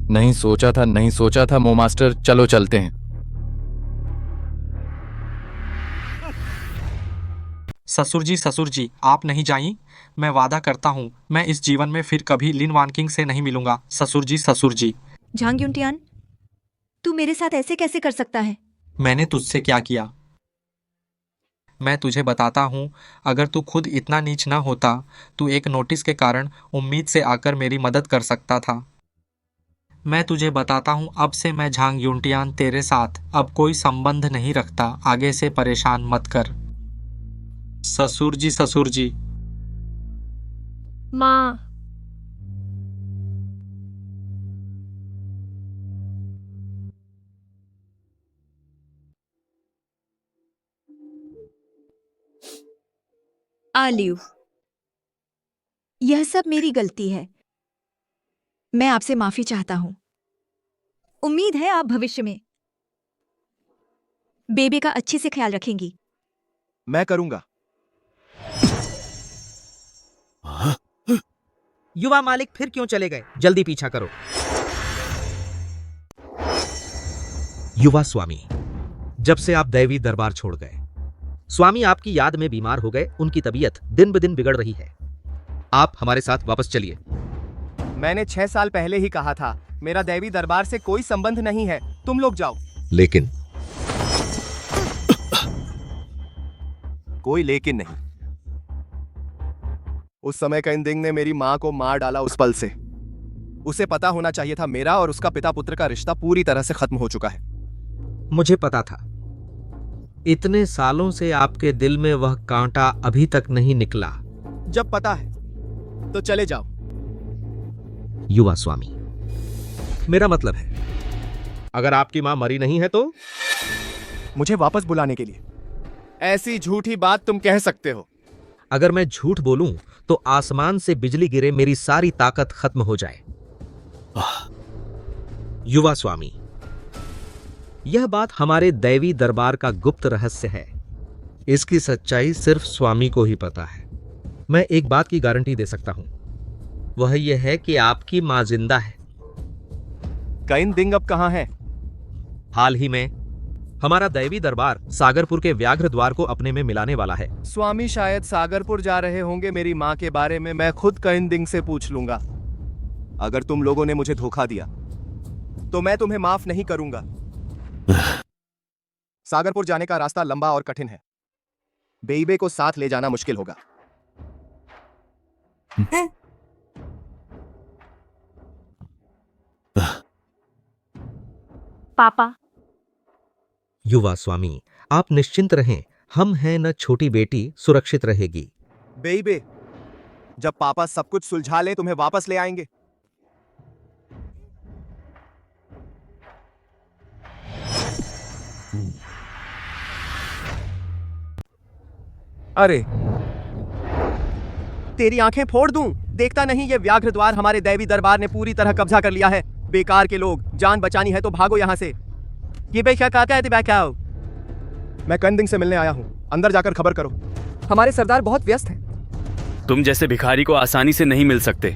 नहीं सोचा था मो मास्टर। चलो चलते हैं। ससुर जी, आप नहीं जाइए। मैं वादा करता हूँ, मैं इस जीवन में फिर कभी लिन वानकिंग से नहीं मिलूंगा। ससुर जी। झांग युनटियान, तू मेरे साथ ऐसे कैसे कर सकता है? मैंने तुझसे क्या किया? मैं तुझे बताता हूँ, अगर तू खुद इतना नीच ना होता, तू एक नोटिस के कारण उम्मीद से आकर मेरी मदद कर सकता था। मैं तुझे बताता हूँ, अब से मैं झांग युनटियान तेरे साथ अब कोई संबंध नहीं रखता। आगे से परेशान मत कर। ससुर जी। माँ, आलियू, यह सब मेरी गलती है। मैं आपसे माफी चाहता हूं। उम्मीद है आप भविष्य में बेबे का अच्छे से ख्याल रखेंगी। मैं करूंगा। युवा मालिक फिर क्यों चले गए? जल्दी पीछा करो। युवा स्वामी, जब से आप दैवी दरबार छोड़ गए, स्वामी आपकी याद में बीमार हो गए। उनकी तबीयत दिन ब दिन बिगड़ रही है। आप हमारे साथ वापस चलिए। मैंने 6 साल पहले ही कहा था, मेरा दैवी दरबार से कोई संबंध नहीं है, तुम लोग जाओ। लेकिन कोई लेकिन नहीं। उस समय कैनदिंग ने मेरी मां को मार डाला। उस पल से उसे पता होना चाहिए था मेरा और उसका पिता पुत्र का रिश्ता पूरी तरह से खत्म हो चुका है। मुझे पता था। इतने सालों से आपके दिल में वह कांटा अभी तक नहीं निकला। जब पता है तो चले जाओ। युवा स्वामी, मेरा मतलब है, अगर आपकी मां मरी नहीं है तो मुझे वापस बुलाने के लिए ऐसी झूठी बात तुम कह सकते हो। अगर मैं झूठ बोलूं तो आसमान से बिजली गिरे, मेरी सारी ताकत खत्म हो जाए। युवा स्वामी, यह बात हमारे दैवी दरबार का गुप्त रहस्य है। इसकी सच्चाई सिर्फ स्वामी को ही पता है। मैं एक बात की गारंटी दे सकता हूं, वह यह है कि आपकी मां जिंदा है। कैनदिंग अब कहां है? हाल ही में हमारा दैवी दरबार सागरपुर के व्याघ्र द्वार को अपने में मिलाने वाला है। स्वामी शायद सागरपुर जा रहे होंगे। मेरी मां के बारे में मैं खुद कैनदिंग से पूछ लूंगा। अगर तुम लोगों ने मुझे धोखा दिया तो मैं तुम्हें माफ नहीं करूंगा। सागरपुर जाने का रास्ता लंबा और कठिन है। बेइबे को साथ ले जाना मुश्किल होगा। पापा, युवा स्वामी, आप निश्चिंत रहें, हम हैं न, छोटी बेटी सुरक्षित रहेगी। बेइबे, जब पापा सब कुछ सुलझा ले तुम्हें वापस ले आएंगे। अरे, तेरी आंखें फोड़ दूं? देखता नहीं ये व्याघ्र द्वार हमारे दैवी दरबार ने पूरी तरह कब्जा कर लिया है। बेकार के लोग, जान बचानी है तो भागो यहाँ से। ये बेशक क्या कहते बैठाओ। मैं कैनदिंग से मिलने आया हूँ, अंदर जाकर खबर करो। हमारे सरदार बहुत व्यस्त हैं। तुम जैसे भिखारी को आसानी से नहीं मिल सकते।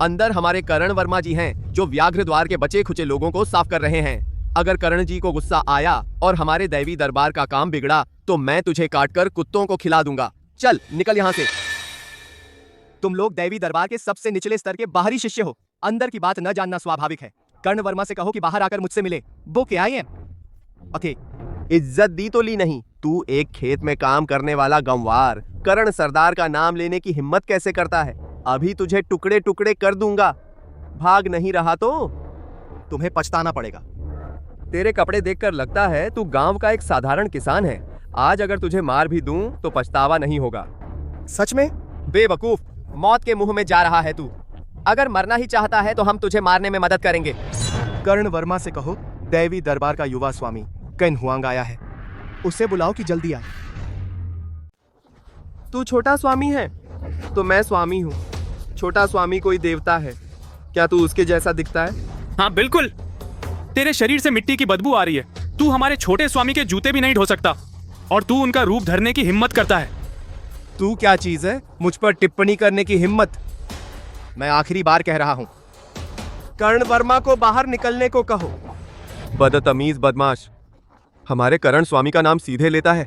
अंदर हमारे करण वर्मा जी हैं, जो व्याघ्र द्वार के बचे खुचे लोगों को साफ कर रहे हैं। अगर करण जी को गुस्सा आया और हमारे दैवी दरबार का काम बिगड़ा तो मैं तुझे काटकर कुत्तों को खिला दूंगा। चल निकल यहाँ से। तुम लोग दैवी दरबार के सबसे निचले स्तर के बाहरी शिष्य हो। अंदर की बात न जानना स्वाभाविक है। कर्ण वर्मा से कहो कि बाहर आकर मुझसे मिले। वो क्या है? ओके, इज्जत दी तो ली नहीं। तू एक खेत में काम करने वाला गंवार करण सरदार का नाम लेने की हिम्मत कैसे करता है? अभी तुझे टुकड़े टुकड़े कर दूंगा। भाग नहीं रहा तो तुम्हें पछताना पड़ेगा। तेरे कपड़े देखकर लगता है तू गांव का एक साधारण किसान है। आज अगर तुझे मार भी दूं तो पछतावा नहीं होगा। सच में? बेवकूफ, मौत के मुंह में जा रहा है तू। अगर मरना ही चाहता है तो हम तुझे मारने में मदद करेंगे। कर्ण वर्मा से कहो दैवी दरबार का युवा स्वामी कैन हुआंग आया है, उसे बुलाओ कि जल्दी आए। तू छोटा स्वामी है तो मैं स्वामी हूँ। छोटा स्वामी कोई देवता है क्या? तू उसके जैसा दिखता है? हाँ बिल्कुल, तेरे शरीर से मिट्टी की बदबू आ रही है। तू हमारे छोटे स्वामी के जूते भी नहीं ढो सकता और तू उनका रूप धरने की हिम्मत करता है। तू क्या चीज है मुझ पर टिप्पणी करने की हिम्मत? मैं आखिरी बार कह रहा हूं, कर्ण वर्मा को बाहर निकलने को कहो। बदतमीज बदमाश, हमारे करण स्वामी का नाम सीधे लेता है।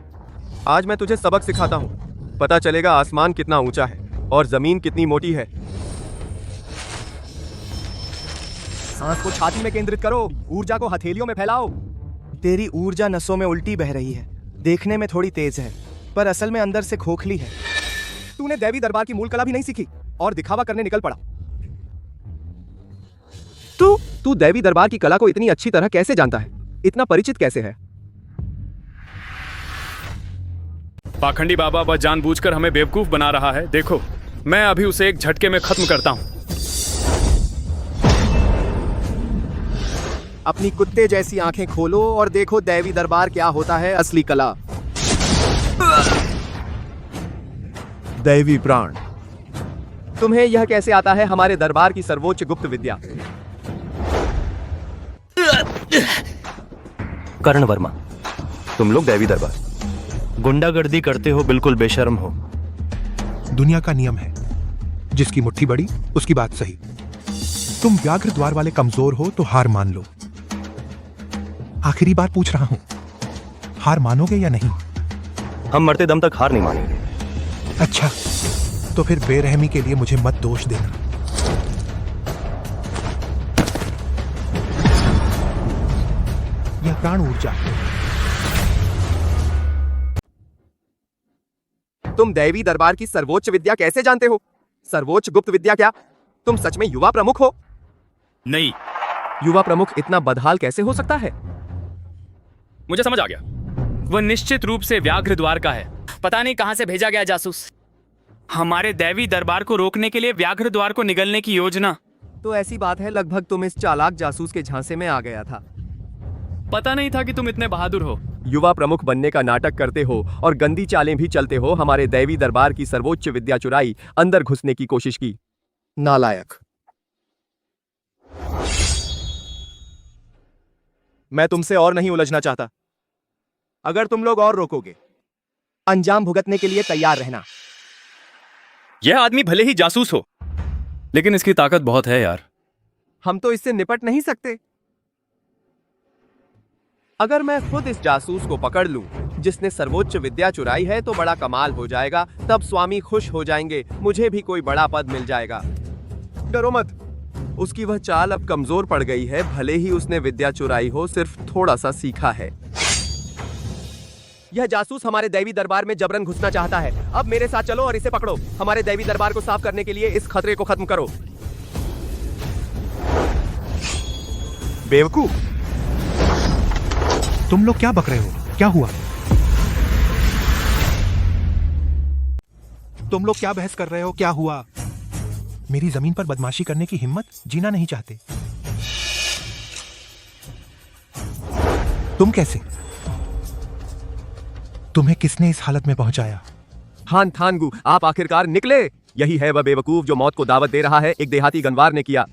आज मैं तुझे सबक सिखाता हूं। पता चलेगा आसमान कितना ऊंचा है और जमीन कितनी मोटी है। सांस को छाती में केंद्रित करो, ऊर्जा को हथेलियों में फैलाओ। तेरी ऊर्जा नसों में उल्टी बह रही है। देखने में थोड़ी तेज है पर असल में अंदर से खोखली है। तूने देवी दरबार की मूल कला भी नहीं सीखी और दिखावा करने निकल पड़ा। तू देवी दरबार की कला को इतनी अच्छी तरह कैसे जानता है? इतना परिचित कैसे है? पाखंडी बाबा बस जानबूझकर हमें बेवकूफ बना रहा है। देखो, मैं अभी उसे एक झटके में खत्म करता हूं। अपनी कुत्ते जैसी आंखें खोलो और देखो देवी दरबार क्या होता है असली कला। दैवी प्राण, तुम्हें यह कैसे आता है हमारे दरबार की सर्वोच्च गुप्त विद्या? कर्ण वर्मा, तुम लोग दैवी दरबार गुंडागर्दी करते हो, बिल्कुल बेशर्म हो। दुनिया का नियम है, जिसकी मुट्ठी बड़ी उसकी बात सही। तुम व्याघ्र द्वार वाले कमजोर हो तो हार मान लो। आखिरी बार पूछ रहा हूं, हार मानोगे या नहीं? हम मरते दम तक हार नहीं मानेंगे। अच्छा, तो फिर बेरहमी के लिए मुझे मत दोष देना। यह प्राण ऊर्जा है। तुम दैवी दरबार की सर्वोच्च विद्या कैसे जानते हो? सर्वोच्च गुप्त विद्या क्या? तुम सच में युवा प्रमुख हो? नहीं। युवा प्रमुख इतना बदहाल कैसे हो सकता है? मुझे समझ आ गया, वह निश्चित रूप से व्याघ्र द्वार का है। पता नहीं कहां से भेजा गया जासूस। हमारे दैवी दरबार को रोकने के लिए व्याघ्र द्वार को निगलने की योजना। तो ऐसी बात है, लगभग तुम इस चालाक जासूस के झांसे में आ गया था। पता नहीं था कि तुम इतने बहादुर हो। युवा प्रमुख बनने का नाटक करते हो और गंदी चालें भी चलते हो। हमारे दैवी दरबार की सर्वोच्च विद्या चुराई, अंदर घुसने की कोशिश की। नालायक। मैं तुमसे और नहीं उलझना चाहता। अगर तुम लोग और रोकोगे, अंजाम भुगतने के लिए तैयार रहना। यह आदमी भले ही जासूस हो, लेकिन इसकी ताकत बहुत है यार। हम तो इससे निपट नहीं सकते। अगर मैं खुद इस जासूस को पकड़ लूं, जिसने सर्वोच्च विद्या चुराई है, तो बड़ा कमाल हो जाएगा। तब स्वामी खुश हो जाएंगे, मुझे भी कोई बड़ा पद मिल जाएगा। डरो मत, उसकी वह चाल अब कमजोर पड़ गई है। भले ही उसने विद्या चुराई हो, सिर्फ थोड़ा सा सीखा है। यह जासूस हमारे दैवी दरबार में जबरन घुसना चाहता है। अब मेरे साथ चलो और इसे पकड़ो। हमारे दैवी दरबार को साफ करने के लिए इस खतरे को खत्म करो। बेवकूफ, तुम लोग क्या बक रहे हो? क्या हुआ? तुम लोग क्या बहस कर रहे हो? क्या हुआ? मेरी जमीन पर बदमाशी करने की हिम्मत? जीना नहीं चाहते? तुम कैसे? तुम्हें किसने इस हालत में पहुंचाया? हान थानगू, आप आखिरकार निकले। यही है वह बेवकूफ जो मौत को दावत दे रहा है। एक देहाती गनवार ने किया।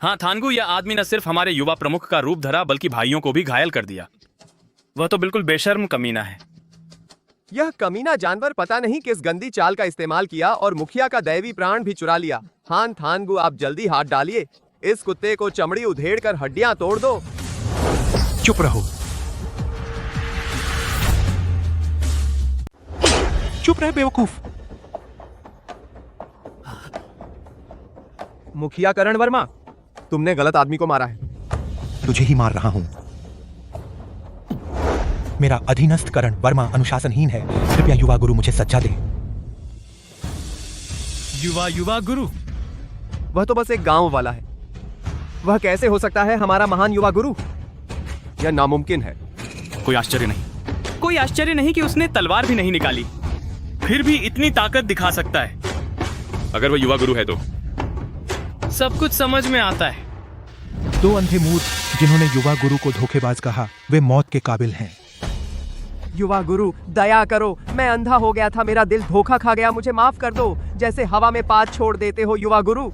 हाँ थानगू, यह आदमी न सिर्फ हमारे युवा प्रमुख का रूप धरा, बल्कि भाइयों को भी घायल कर दिया। वह तो बिल्कुल बेशर्म कमीना है। यह कमीना जानवर पता नहीं किस गंदी चाल का इस्तेमाल किया और मुखिया का दैवी प्राण भी चुरा लिया। हान थानगू, आप जल्दी हाथ डालिए। इस कुत्ते को चमड़ी उधेड़ कर हड्डियां तोड़ दो। चुप रहो, चुप रहे बेवकूफ। मुखिया करण वर्मा, तुमने गलत आदमी को मारा है। तुझे ही मार रहा हूं। मेरा अधीनस्थ करण वर्मा अनुशासनहीन है। कृपया युवा गुरु मुझे सजा दे। युवा गुरु? वह तो बस एक गांव वाला है। वह कैसे हो सकता है हमारा महान युवा गुरु? यह नामुमकिन है। कोई आश्चर्य नहीं, कोई आश्चर्य नहीं कि उसने तलवार भी नहीं निकाली, फिर भी इतनी ताकत दिखा सकता है। अगर वह युवा गुरु है तो सब कुछ समझ में आता है। दो अंधे मूर्ख जिन्होंने युवा गुरु को धोखेबाज कहा, वे मौत के काबिल हैं। युवा गुरु, दया करो। मैं अंधा हो गया था, मेरा दिल धोखा खा गया। मुझे माफ कर दो, जैसे हवा में पात छोड़ देते हो युवा गुरु।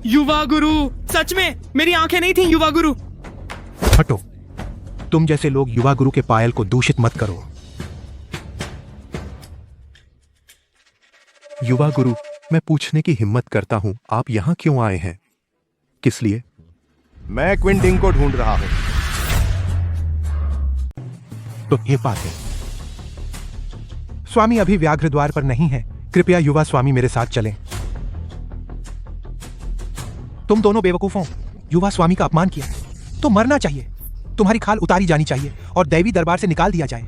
युवा गुरु, सच में मेरी आंखें नहीं थी युवा गुरु। हटो, तुम जैसे लोग युवा गुरु के पायल को दूषित मत करो। युवा गुरु, मैं पूछने की हिम्मत करता हूं, आप यहां क्यों आए हैं? किस लिए? मैं क्विंटिंग को ढूंढ रहा हूं। तो ये बात है। स्वामी अभी व्याघ्र द्वार पर नहीं है। कृपया युवा स्वामी मेरे साथ चलें। तुम दोनों बेवकूफों, युवा स्वामी का अपमान किया तो मरना चाहिए। तुम्हारी खाल उतारी जानी चाहिए और दैवी दरबार से निकाल दिया जाए।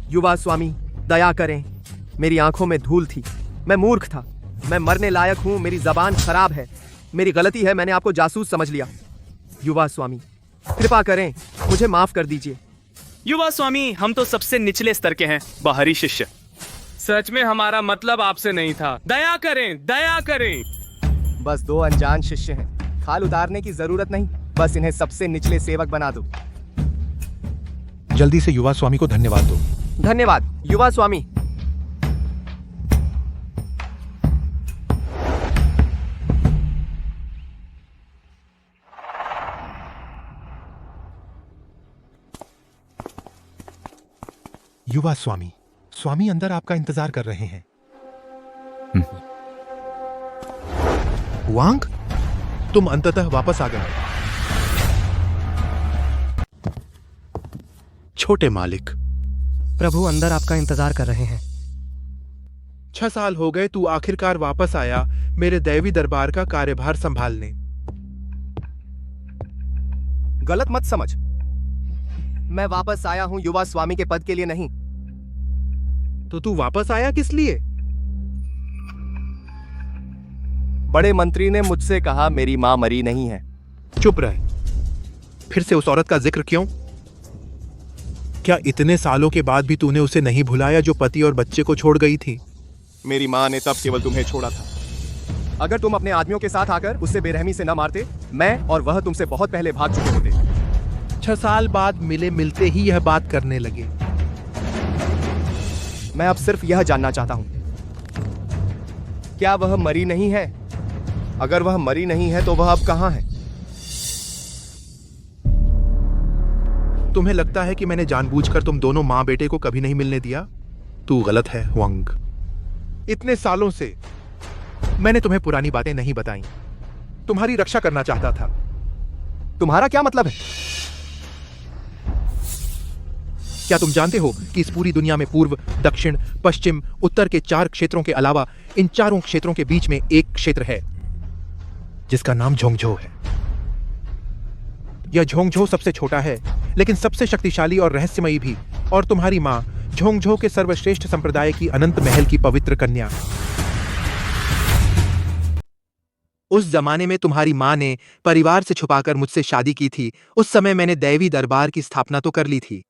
युवा स्वामी, दया करें। मेरी आंखों में धूल थी, मैं मूर्ख था। मैं मरने लायक हूं, मेरी जबान खराब है। मेरी गलती है, मैंने आपको जासूस समझ लिया। युवा स्वामी, कृपा करें, मुझे माफ कर दीजिए। युवा स्वामी, हम तो सबसे निचले स्तर के हैं, बाहरी शिष्य। सच में हमारा मतलब आपसे नहीं था। दया करें, दया करें। बस दो अनजान शिष्य हैं, खाल उतारने की जरूरत नहीं। बस इन्हें सबसे निचले सेवक बना दो। जल्दी से युवा स्वामी को धन्यवाद दो। धन्यवाद युवा स्वामी। युवा स्वामी, स्वामी अंदर आपका इंतजार कर रहे हैं। वांग, तुम अंततः वापस आ गए। छोटे मालिक, प्रभु अंदर आपका इंतजार कर रहे हैं। 6 साल हो गए तू आखिरकार वापस आया मेरे दैवी दरबार का कार्यभार संभालने। गलत मत समझ, मैं वापस आया हूं युवा स्वामी के पद के लिए नहीं। तो तू वापस आया किस लिए? बड़े मंत्री ने मुझसे कहा मेरी मां मरी नहीं है। चुप रहे, फिर से उस औरत का जिक्र क्यों? क्या इतने सालों के बाद भी तूने उसे नहीं भुलाया जो पति और बच्चे को छोड़ गई थी? मेरी मां ने तब केवल तुम्हें छोड़ा था। अगर तुम अपने आदमियों के साथ आकर उससे बेरहमी से न मारते, मैं और वह तुमसे बहुत पहले भाग चुके होते। 6 साल बाद मिले मिलते ही यह बात करने लगे। मैं अब सिर्फ यह जानना चाहता हूं, क्या वह मरी नहीं है? अगर वह मरी नहीं है तो वह अब कहां है? तुम्हें लगता है कि मैंने जानबूझकर तुम दोनों मां बेटे को कभी नहीं मिलने दिया? तू गलत है वांग। इतने सालों से मैंने तुम्हें पुरानी बातें नहीं बताई, तुम्हारी रक्षा करना चाहता था। तुम्हारा क्या मतलब है? क्या तुम जानते हो कि इस पूरी दुनिया में पूर्व, दक्षिण, पश्चिम, उत्तर के 4 क्षेत्रों के अलावा इन चारों क्षेत्रों के बीच में एक क्षेत्र है जिसका नाम झोंगझो है। यह झोंगझो सबसे छोटा है लेकिन सबसे शक्तिशाली और रहस्यमयी भी, और तुम्हारी मां झोंगझो के सर्वश्रेष्ठ संप्रदाय की अनंत महल की पवित्र कन्या। उस जमाने में तुम्हारी मां ने परिवार से छुपाकर मुझसे शादी की थी। उस समय मैंने दैवी दरबार की स्थापना तो कर ली थी,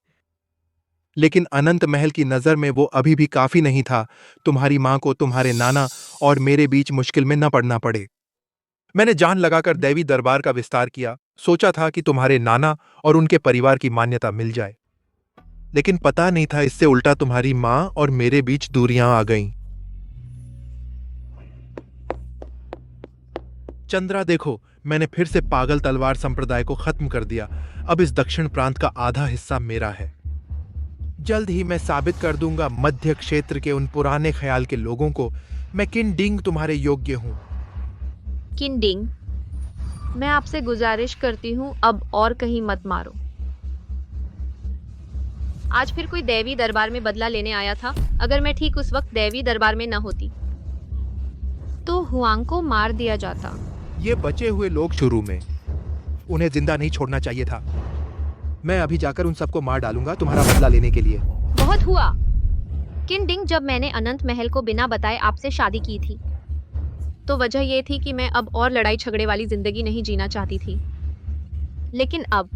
लेकिन अनंत महल की नजर में वो अभी भी काफी नहीं था तुम्हारी मां को तुम्हारे नाना और मेरे बीच मुश्किल में न पड़ना पड़े। मैंने जान लगाकर दैवी दरबार का विस्तार किया, सोचा था कि तुम्हारे नाना और उनके परिवार की मान्यता मिल जाए, लेकिन पता नहीं था इससे उल्टा तुम्हारी मां और मेरे बीच दूरियां आ गईं। चंद्रा देखो, मैंने फिर से पागल तलवार संप्रदाय को खत्म कर दिया। अब इस दक्षिण प्रांत का आधा हिस्सा मेरा है। जल्द ही मैं साबित कर दूंगा मध्य क्षेत्र के उन पुराने ख्याल के लोगों को मैं किन डिंग तुम्हारे योग्य हूं। किंडिंग, मैं आपसे गुजारिश करती हूँ अब और कहीं मत मारो। आज फिर कोई दैवी दरबार में बदला लेने आया था। अगर मैं ठीक उस वक्त दैवी दरबार में न होती तो हुआंग को मार दिया जाता। ये बचे हुए लोग शुरू में, उन्हें जिंदा नहीं छोड़ना चाहिए था। मैं अभी जाकर उन सबको मार डालूंगा तुम्हारा बदला लेने के लिए। बहुत हुआ किंडिंग, जब मैंने अनंत महल को बिना बताए आपसे शादी की थी तो वजह यह थी कि मैं अब और लड़ाई झगड़े वाली जिंदगी नहीं जीना चाहती थी। लेकिन अब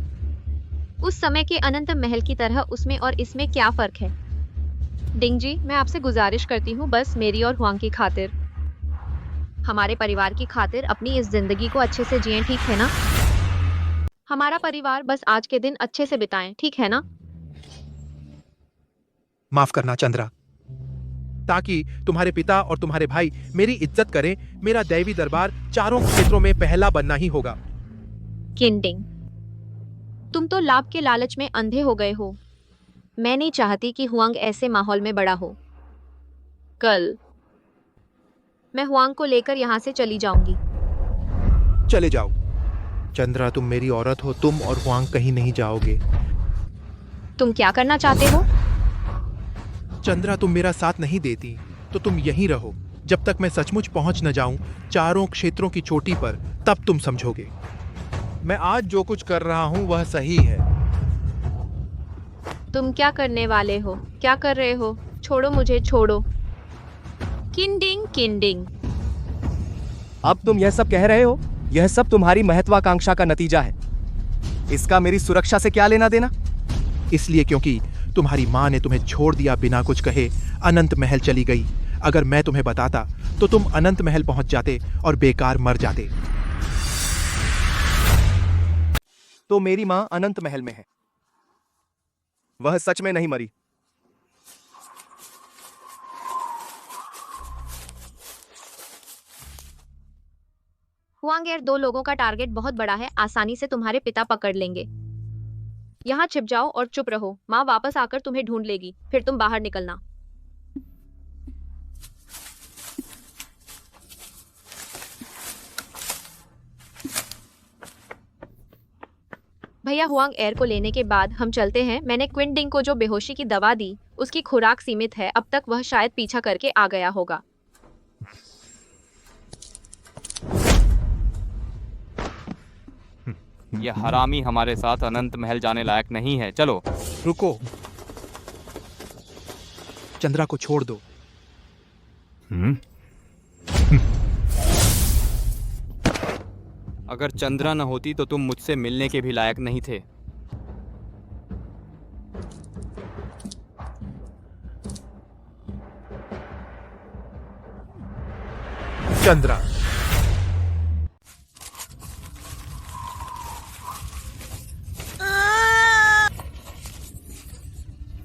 उस समय के अनंत महल की तरह उसमें और इसमें क्या फर्क है? डिंग जी, मैं आपसे गुजारिश करती हूँ, बस मेरी और हुआंग की खातिर, हमारे परिवार की खातिर अपनी इस जिंदगी को अच्छे से जिएं, ठीक है ना? हमारा परिवार बस आज के दिन अच्छे से बिताएं, ठीक है ना? माफ करना चंद्रा, ताकि तुम्हारे पिता और तुम्हारे भाई मेरी इज्जत करें, मेरा दैवी दरबार चारों क्षेत्रों में पहला बनना ही होगा। किंडिंग, तुम तो लाभ के लालच में अंधे हो गए हो। मैं नहीं चाहती कि हुआंग ऐसे माहौल में बड़ा हो। कल मैं हुआंग को लेकर यहाँ से चली जाऊंगी। चले जाओ चंद्रा, तुम मेरी औरत हो, तुम और हुआंग कहीं नहीं जाओगे। तुम क्या करना चाहते हो? चंद्रा, तुम मेरा साथ नहीं देती तो तुम यहीं रहो जब तक मैं सचमुच पहुंच न जाऊं चारों क्षेत्रों की चोटी पर, तब तुम समझोगे। मैं आज जो कुछ कर रहा हूं वह सही है। तुम क्या करने वाले हो? क्या कर रहे हो? छोड़ो मुझे, छोड़ो। किंडिंग, किंडिंग, अब तुम यह सब कह रहे हो? यह सब तुम्हारी महत्वाकांक्षा का नतीजा है। इसका मेरी सुरक्षा से क्या लेना देना? इसलिए क्योंकि तुम्हारी मां ने तुम्हें छोड़ दिया बिना कुछ कहे, अनंत महल चली गई। अगर मैं तुम्हें बताता तो तुम अनंत महल पहुंच जाते और बेकार मर जाते। तो मेरी मां अनंत महल में है, वह सच में नहीं मरी। हुआंग, 2 लोगों का टारगेट बहुत बड़ा है, आसानी से तुम्हारे पिता पकड़ लेंगे। यहाँ छिप जाओ और चुप रहो। माँ वापस आकर तुम्हें ढूंढ लेगी, फिर तुम बाहर निकलना। भैया हुआंग एयर को लेने के बाद हम चलते हैं। मैंने क्विन डिंग को जो बेहोशी की दवा दी उसकी खुराक सीमित है, अब तक वह शायद पीछा करके आ गया होगा। यह हरामी हमारे साथ अनंत महल जाने लायक नहीं है। चलो। रुको, चंद्रा को छोड़ दो। अगर चंद्रा न होती तो तुम मुझसे मिलने के भी लायक नहीं थे। चंद्रा,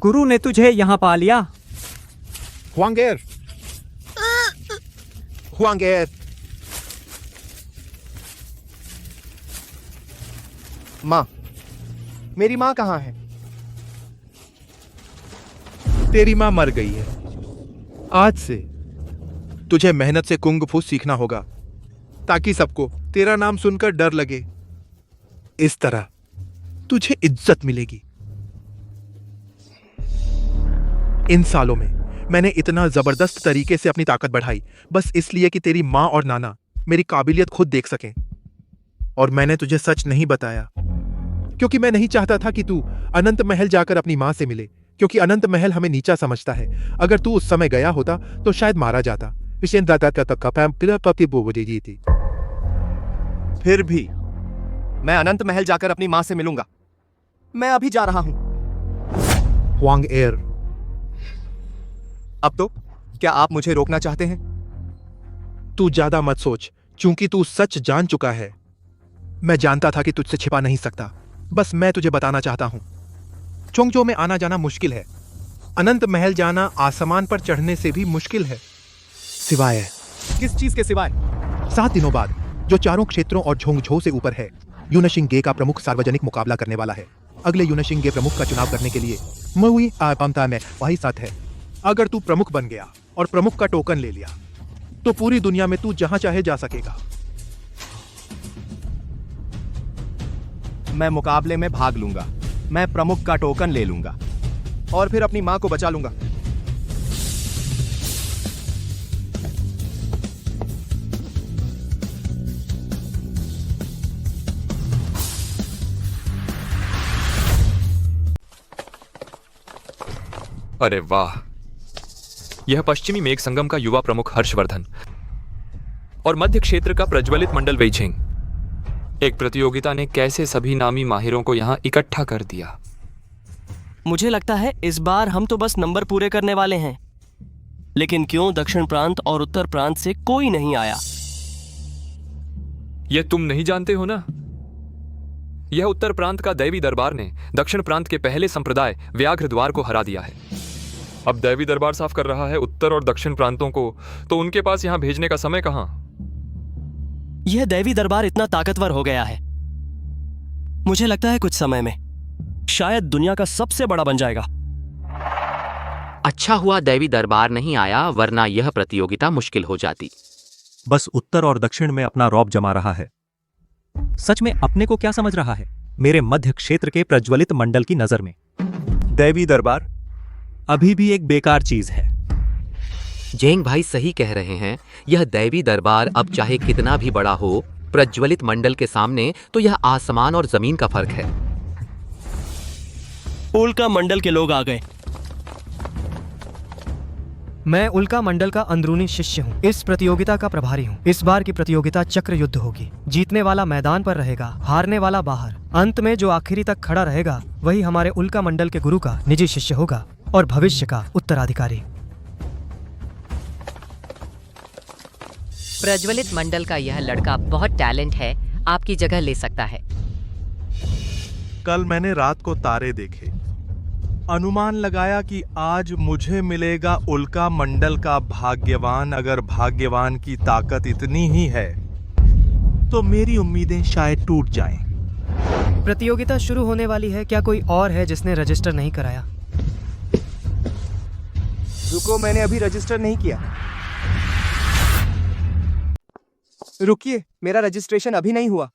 गुरु ने तुझे यहाँ पा लिया। हुआंगेर, हुआंगेर, माँ, मेरी माँ कहाँ है? तेरी माँ मर गई है। आज से तुझे मेहनत से कुंग फू सीखना होगा ताकि सबको तेरा नाम सुनकर डर लगे। इस तरह तुझे इज्जत मिलेगी। इन सालों में मैंने इतना जबरदस्त तरीके से अपनी ताकत बढ़ाई बस इसलिए कि तेरी माँ और नाना मेरी काबिलियत खुद देख सकें। और मैंने तुझे सच नहीं बताया क्योंकि मैं नहीं चाहता था कि तू अनंत महल जाकर अपनी माँ से मिले, क्योंकि अनंत महल हमें नीचा समझता है। अगर तू उस समय गया होता तो शायद मारा जाता। फिर भी मैं अनंत महल जाकर अपनी माँ से मिलूंगा। मैं अभी जा रहा हूं। हुआंग एयर, अब तो क्या आप मुझे रोकना चाहते हैं? तू ज्यादा मत सोच, क्योंकि तू सच जान चुका है। मैं जानता था कि तुझसे छिपा नहीं सकता। बस मैं तुझे बताना चाहता हूं, चोंगजो में आना जाना मुश्किल है। अनंत महल जाना आसमान पर चढ़ने से भी मुश्किल है। सिवाय किस चीज के सिवाय? 7 दिनों बाद जो चारों क्षेत्रों और झोंगझो से ऊपर है, यूनशिंगे का प्रमुख सार्वजनिक मुकाबला करने वाला है। अगले यूनशिंगे प्रमुख का चुनाव करने के लिए मुई आपमता में वही साथ है। अगर तू प्रमुख बन गया और प्रमुख का टोकन ले लिया तो पूरी दुनिया में तू जहां चाहे जा सकेगा। मैं मुकाबले में भाग लूंगा, मैं प्रमुख का टोकन ले लूंगा और फिर अपनी मां को बचा लूंगा। अरे वाह, यह पश्चिमी मेघ संगम का युवा प्रमुख हर्षवर्धन और मध्य क्षेत्र का प्रज्वलित मंडल वेइझिंग। एक प्रतियोगिता ने कैसे सभी नामी माहिरों को यहाँ इकट्ठा कर दिया। मुझे लगता है इस बार हम तो बस नंबर पूरे करने वाले हैं, लेकिन क्यों दक्षिण प्रांत और उत्तर प्रांत से कोई नहीं आया? यह तुम नहीं जानते हो ना? यह उत्तर प्रांत का दैवी दरबार ने दक्षिण प्रांत के पहले संप्रदाय व्याघ्र द्वार को हरा दिया है। अब दैवी दरबार साफ कर रहा है उत्तर और दक्षिण प्रांतों को, तो उनके पास यहाँ भेजने का समय कहाँ? यह दैवी दरबार इतना ताकतवर हो गया है, मुझे लगता है कुछ समय में शायद दुनिया का सबसे बड़ा बन जाएगा। अच्छा हुआ दैवी दरबार नहीं आया, वरना यह प्रतियोगिता मुश्किल हो जाती। बस उत्तर और दक्षिण में अपना रौब जमा रहा है। सच में अपने को क्या समझ रहा है मेरे मध्य क्षेत्र के प्रज्वलित मंडल की नजर में? दैवी दरबार अभी भी एक बेकार चीज है। जेंग भाई सही कह रहे हैं। यह दैवी दरबार अब चाहे कितना भी बड़ा हो, प्रज्वलित मंडल के सामने तो यह आसमान और जमीन का फर्क है। उल्का मंडल के लोग आ गए। मैं उल्का मंडल का अंदरूनी शिष्य हूँ, इस प्रतियोगिता का प्रभारी हूँ। इस बार की प्रतियोगिता चक्र युद्ध होगी। जीतने वाला मैदान पर रहेगा, हारने वाला बाहर। अंत में जो आखिरी तक खड़ा रहेगा वही हमारे उल्का मंडल के गुरु का निजी शिष्य होगा और भविष्य का उत्तराधिकारी। प्रज्वलित मंडल का यह लड़का बहुत टैलेंट है, आपकी जगह ले सकता है। कल मैंने रात को तारे देखे, अनुमान लगाया कि आज मुझे मिलेगा उल्का मंडल का भाग्यवान। अगर भाग्यवान की ताकत इतनी ही है तो मेरी उम्मीदें शायद टूट जाएं। प्रतियोगिता शुरू होने वाली है। क्या कोई और है जिसने रजिस्टर नहीं कराया? रुको, मैंने अभी रजिस्टर नहीं किया। रुकिए, मेरा रजिस्ट्रेशन अभी नहीं हुआ।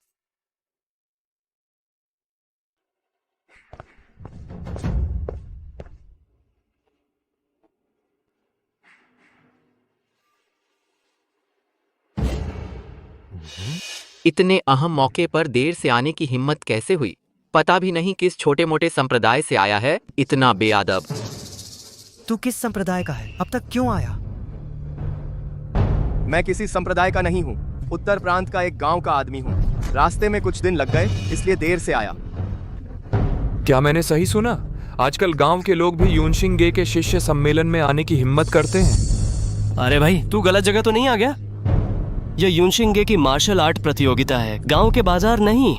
इतने अहम मौके पर देर से आने की हिम्मत कैसे हुई? पता भी नहीं किस छोटे मोटे संप्रदाय से आया है। इतना बेअदब। तू किस संप्रदाय का है? अब तक क्यों आया? मैं किसी संप्रदाय का नहीं हूँ, उत्तर प्रांत का एक गांव का आदमी हूँ। रास्ते में कुछ दिन लग गए, इसलिए देर से आया। क्या मैंने सही सुना? आजकल गांव के लोग भी यूनशिंग गे के शिष्य सम्मेलन में आने की हिम्मत करते हैं। अरे भाई, तू गलत जगह तो नहीं आ गया? यह यूनशिंग गे की मार्शल आर्ट प्रतियोगिता है, गांव के बाजार नहीं।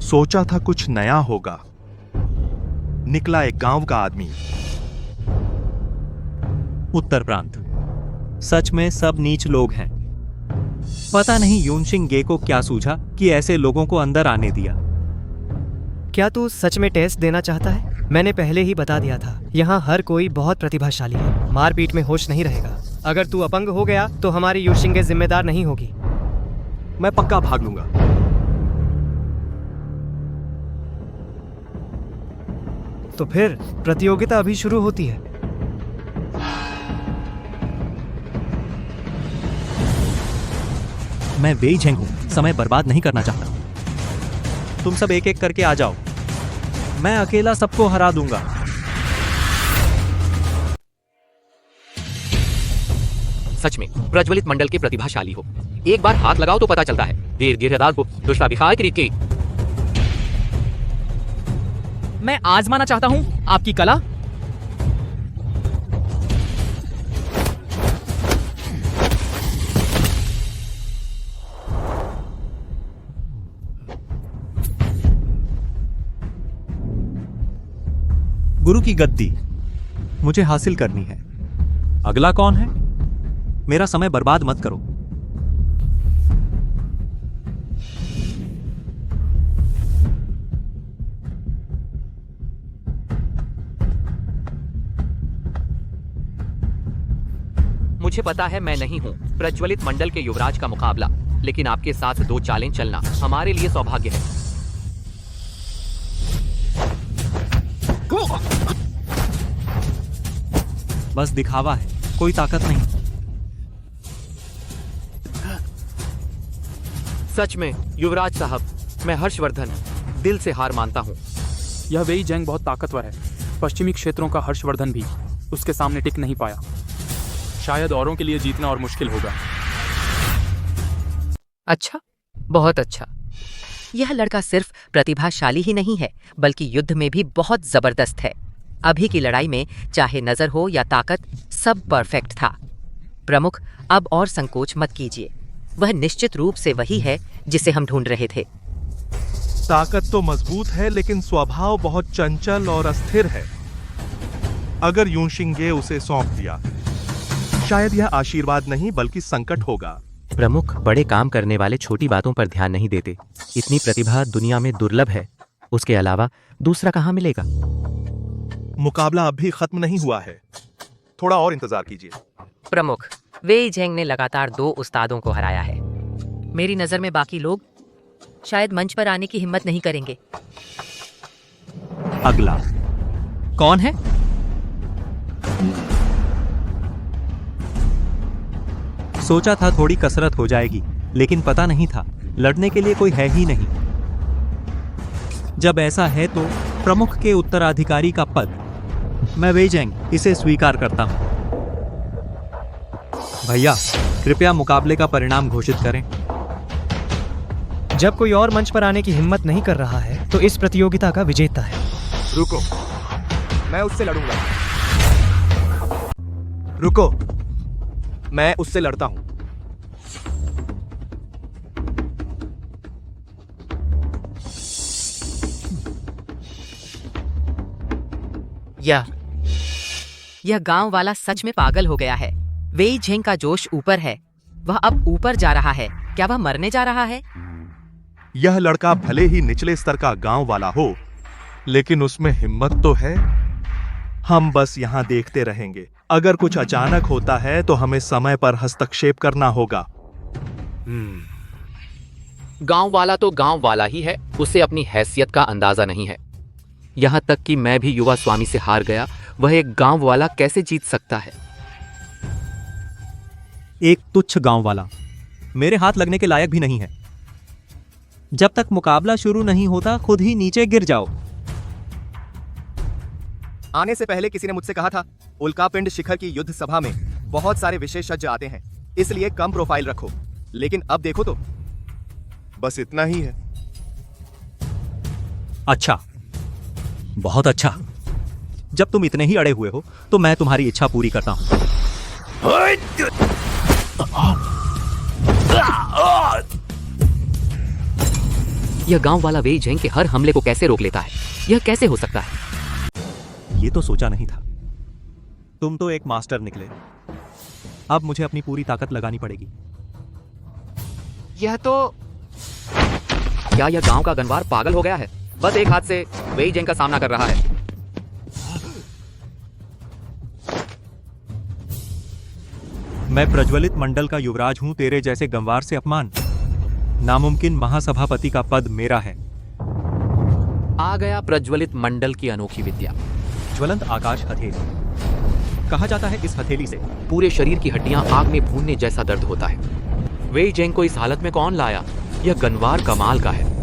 सोचा था कुछ नया होगा, निकला एक गांव का आदमी। उत्तर प्रांत सच में सब नीच लोग हैं। पता नहीं यूनशिंग गे को क्या सूझा कि ऐसे लोगों को अंदर आने दिया। क्या तू सच में टेस्ट देना चाहता है? मैंने पहले ही बता दिया था, यहाँ हर कोई बहुत प्रतिभाशाली है। मारपीट में होश नहीं रहेगा। अगर तू अपंग हो गया तो हमारी यूनशिंग गे जिम्मेदार नहीं होगी। मैं पक्का भाग लूंगा। तो फिर प्रतियोगिता अभी शुरू होती है। मैं वेई झेंग हूं, समय बर्बाद नहीं करना चाहता। तुम सब एक एक करके आ जाओ, मैं अकेला सबको हरा दूंगा। सच में प्रज्वलित मंडल के प्रतिभाशाली हो। एक बार हाथ लगाओ तो पता चलता है। वीर गिरदार को दुष्टा बिखार की। मैं आजमाना चाहता हूं आपकी कला। गुरु की गद्दी मुझे हासिल करनी है। अगला कौन है? मेरा समय बर्बाद मत करो। मुझे पता है मैं नहीं हूँ प्रज्वलित मंडल के युवराज का मुकाबला, लेकिन आपके साथ दो चालें चलना हमारे लिए सौभाग्य है। बस दिखावा है, कोई ताकत नहीं। सच में युवराज साहब, मैं हर्षवर्धन दिल से हार मानता हूँ। यह वेई झेंग बहुत ताकतवर है। पश्चिमी क्षेत्रों का हर्षवर्धन भी उसके सामने टिक नहीं पाया। शायद औरों के लिए जीतना और मुश्किल होगा। अच्छा, बहुत अच्छा। यह लड़का सिर्फ प्रतिभाशाली ही नहीं है, बल्कि युद्ध में भी बहुत जबरदस्त है। अभी की लड़ाई में चाहे नजर हो या ताकत, सब परफेक्ट था। प्रमुख, अब और संकोच मत कीजिए। वह निश्चित रूप से वही है जिसे हम ढूंढ रहे थे। ताकत तो मजबूत है, लेकिन स्वभाव बहुत चंचल और अस्थिर है। अगर यूनशिंग गे उसे सौंप दिया, शायद यह आशीर्वाद नहीं बल्कि संकट होगा। प्रमुख, बड़े काम करने वाले छोटी बातों पर ध्यान नहीं देते। इतनी प्रतिभा दुनिया में दुर्लभ है। उसके अलावा दूसरा कहाँ मिलेगा? मुकाबला अब भी खत्म नहीं हुआ है, थोड़ा और इंतजार कीजिए। प्रमुख, वेई झेंग ने लगातार 2 उस्तादों को हराया है। मेरी नजर में बाकी लोग शायद मंच पर आने की हिम्मत नहीं करेंगे। अगला कौन है? सोचा था थोड़ी कसरत हो जाएगी, लेकिन पता नहीं था लड़ने के लिए कोई है ही नहीं। जब ऐसा है तो प्रमुख के उत्तराधिकारी का पद, मैं वेई झेंग इसे स्वीकार करता हूं। भैया, कृपया मुकाबले का परिणाम घोषित करें। जब कोई और मंच पर आने की हिम्मत नहीं कर रहा है तो इस प्रतियोगिता का विजेता है। रुको, मैं उससे लड़ूंगा। रुको, मैं उससे लड़ता हूं। यह गांव वाला सच में पागल हो गया है। वेई झेंग का जोश ऊपर है। वह अब ऊपर जा रहा है। क्या वह मरने जा रहा है? यह लड़का भले ही निचले स्तर का गांव वाला हो, लेकिन उसमें हिम्मत तो है। हम बस यहां देखते रहेंगे। अगर कुछ अचानक होता है तो हमें समय पर हस्तक्षेप करना होगा। गांव वाला तो गांव वाला ही है, उसे अपनी हैसियत का अंदाजा नहीं है। यहां तक कि मैं भी युवा स्वामी से हार गया, वह एक गांव वाला कैसे जीत सकता है? एक तुच्छ गांव वाला मेरे हाथ लगने के लायक भी नहीं है। जब तक मुकाबला शुरू नहीं होता खुद ही नीचे गिर जाओ। आने से पहले किसी ने मुझसे कहा था, उल्कापिंड शिखर की युद्ध सभा में बहुत सारे विशेषज्ञ आते हैं, इसलिए कम प्रोफाइल रखो। लेकिन अब देखो तो बस इतना ही है। अच्छा, बहुत अच्छा। जब तुम इतने ही अड़े हुए हो तो मैं तुम्हारी इच्छा पूरी करता हूं। यह गांव वाला वेई झेंग के हर हमले को कैसे रोक लेता है? यह कैसे हो सकता है? ये तो सोचा नहीं था। तुम तो एक मास्टर निकले। अब मुझे अपनी पूरी ताकत लगानी पड़ेगी। यह तो क्या यह गांव का गनवार पागल हो गया है? बस एक हाथ से वेई झेंग का सामना कर रहा है। मैं प्रज्वलित मंडल का युवराज हूं। तेरे जैसे गंवार से अपमान। नामुमकिन महासभापति का पद मेरा है। आ गया प्रज्वलित मंडल की अनोखी विद्या, ज्वलंत आकाश हथेली। कहा जाता है इस हथेली से पूरे शरीर की हड्डियां आग में भूनने जैसा दर्द होता है। वेई झेंग को इस हालत में कौन लाया? यह गनवार कमाल का है।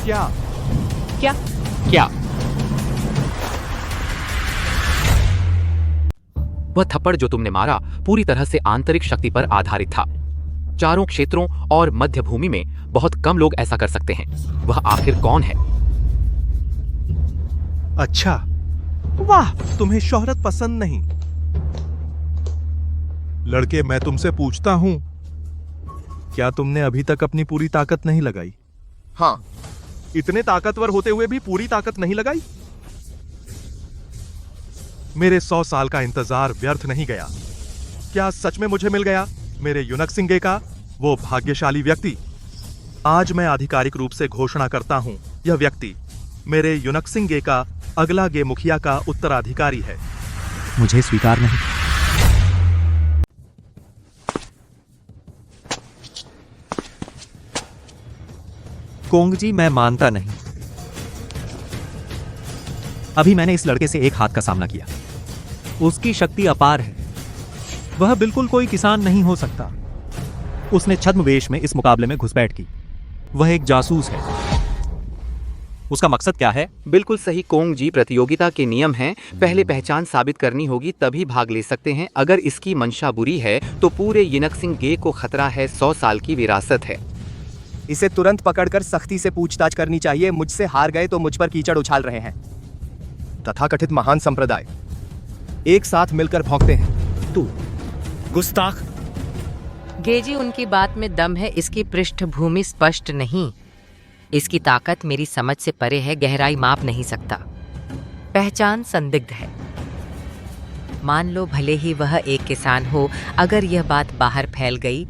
क्या क्या क्या वह थप्पड़ जो तुमने मारा पूरी तरह से आंतरिक शक्ति पर आधारित था। चारों क्षेत्रों और मध्य भूमि में बहुत कम लोग ऐसा कर सकते हैं। वह आखिर कौन है? अच्छा, वाह, तुम्हें शोहरत पसंद नहीं। लड़के, मैं तुमसे पूछता हूं, क्या तुमने अभी तक अपनी पूरी ताकत नहीं लगाई? हाँ। इतने ताकतवर होते हुए भी पूरी ताकत नहीं लगाई? मेरे 100 साल का इंतजार व्यर्थ नहीं गया। क्या सच में मुझे मिल गया मेरे युनक्सिंगे का वो भाग्यशाली व्यक्ति? आज मैं आधिकारिक रूप से घोषणा करता हूं, यह व्यक्ति मेरे युनक्सिंगे का अगला गे मुखिया का उत्तराधिकारी है। मुझे स्वीकार नहीं। कोंगजी, मैं मानता नहीं। अभी मैंने इस लड़के से एक हाथ का सामना किया। उसकी शक्ति अपार है। वह बिल्कुल कोई किसान नहीं हो सकता। उसने छद्मवेश में इस मुकाबले में घुसपैठ की। वह एक जासूस है। उसका मकसद क्या है? बिल्कुल सही कोंग जी, प्रतियोगिता के नियम हैं। पहले पहचान साबित करनी होगी तभी भाग ले सकते हैं। अगर इसकी मंशा बुरी है तो पूरे युनक्सिंग गे को खतरा है। 100 साल की विरासत है। इसे तुरंत पकड़कर सख्ती से पूछताछ करनी चाहिए। मुझसे हार गए तो मुझ पर कीचड़ उछाल रहे हैं। तथाकथित महान संप्रदाय एक साथ मिलकर भौंकते हैं। तू गुस्ताख। गेजी, उनकी बात में दम है, इसकी पृष्ठभूमि स्पष्ट नहीं। इसकी ताकत मेरी समझ से परे है, गहराई माप नहीं सकता। पहचान संदिग्ध है। मान लो भले ही वह एक किसान हो, अगर यह बात बाहर फैल गई,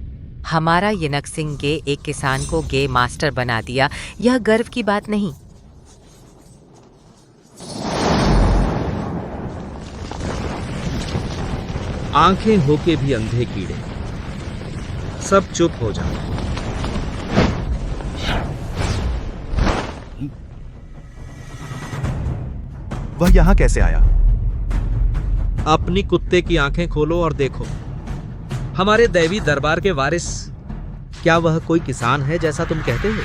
हमारा युनक्सिंग गे एक किसान को गे मास्टर बना दिया, यह गर्व की बात नहीं। आंखें होके भी अंधे कीड़े, सब चुप हो जाओ। वह यहां कैसे आया? अपनी कुत्ते की आंखें खोलो और देखो। हमारे दैवी दरबार के वारिस, क्या वह कोई किसान है जैसा तुम कहते हो?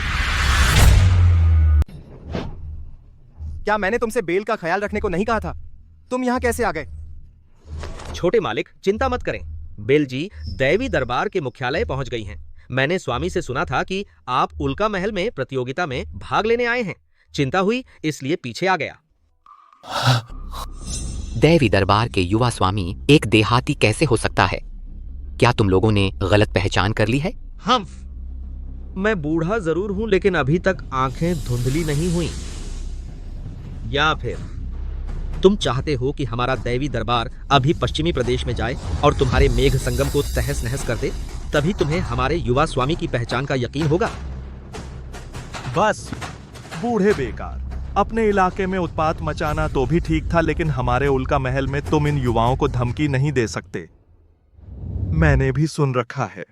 क्या मैंने तुमसे बेल का ख्याल रखने को नहीं कहा था? तुम यहाँ कैसे आ गए? छोटे मालिक, चिंता मत करें। बेल जी दैवी दरबार के मुख्यालय पहुंच गई हैं। मैंने स्वामी से सुना था कि आप उल्का महल में प्रतियोगिता में भाग लेने आए हैं। चिंता हुई इसलिए पीछे आ गया। दैवी दरबार के युवा स्वामी एक देहाती कैसे हो सकता है? क्या तुम लोगों ने गलत पहचान कर ली है? हम मैं बूढ़ा जरूर हूं, लेकिन अभी तक आंखें धुंधली नहीं हुई। या फिर तुम चाहते हो कि हमारा दैवी दरबार अभी पश्चिमी प्रदेश में जाए और तुम्हारे मेघ संगम को तहस नहस कर दे, तभी तुम्हें हमारे युवा स्वामी की पहचान का यकीन होगा। बस बूढ़े बेकार। अपने इलाके में उत्पात मचाना तो भी ठीक था, लेकिन हमारे उल्का महल में तुम इन युवाओं को धमकी नहीं दे सकते। मैंने भी सुन रखा है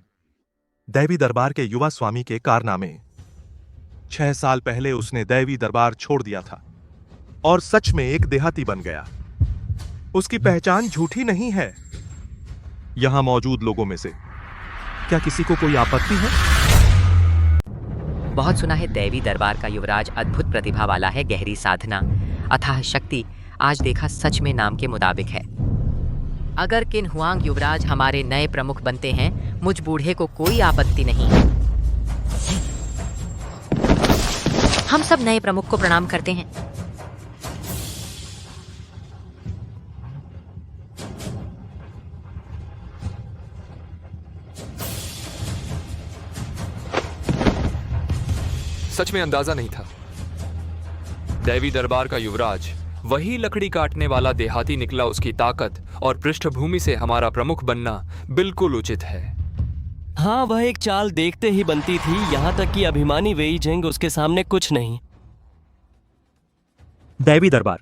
दैवी दरबार के युवा स्वामी के कारनामे। 6 साल पहले उसने दैवी दरबार छोड़ दिया था और सच में एक देहाती बन गया। उसकी पहचान झूठी नहीं है। यहां मौजूद लोगों में से क्या किसी को कोई आपत्ति है? बहुत सुना है दैवी दरबार का युवराज अद्भुत प्रतिभा वाला है, गहरी साधना, अथाह शक्ति। आज देखा सच में नाम के मुताबिक है। अगर किन हुआंग युवराज हमारे नए प्रमुख बनते हैं, मुझ बूढ़े को कोई आपत्ति नहीं। हम सब नए प्रमुख को प्रणाम करते हैं। सच में अंदाजा नहीं था। दैवी दरबार का युवराज वही लकड़ी काटने वाला देहाती निकला। उसकी ताकत और पृष्ठभूमि से हमारा प्रमुख बनना बिल्कुल उचित है। हाँ, वह एक चाल देखते ही बनती थी, यहाँ तक कि अभिमानी वेई जेंग उसके सामने कुछ नहीं। दैवी दरबार,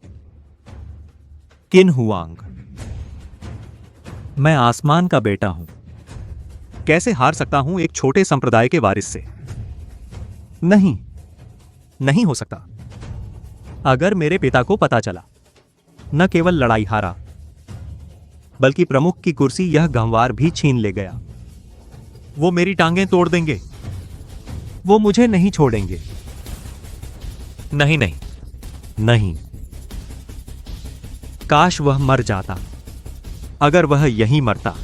किन हुआंग, मैं आसमान का बेटा हूं। कैसे हार सकता हूं एक छोटे संप्रदाय के वारिस से? नहीं हो सकता। अगर मेरे पिता को पता चला, न केवल लड़ाई हारा बल्कि प्रमुख की कुर्सी यह गंवार भी छीन ले गया, वो मेरी टांगें तोड़ देंगे। वो मुझे नहीं छोड़ेंगे। नहीं। काश वह मर जाता। अगर वह यहीं मरता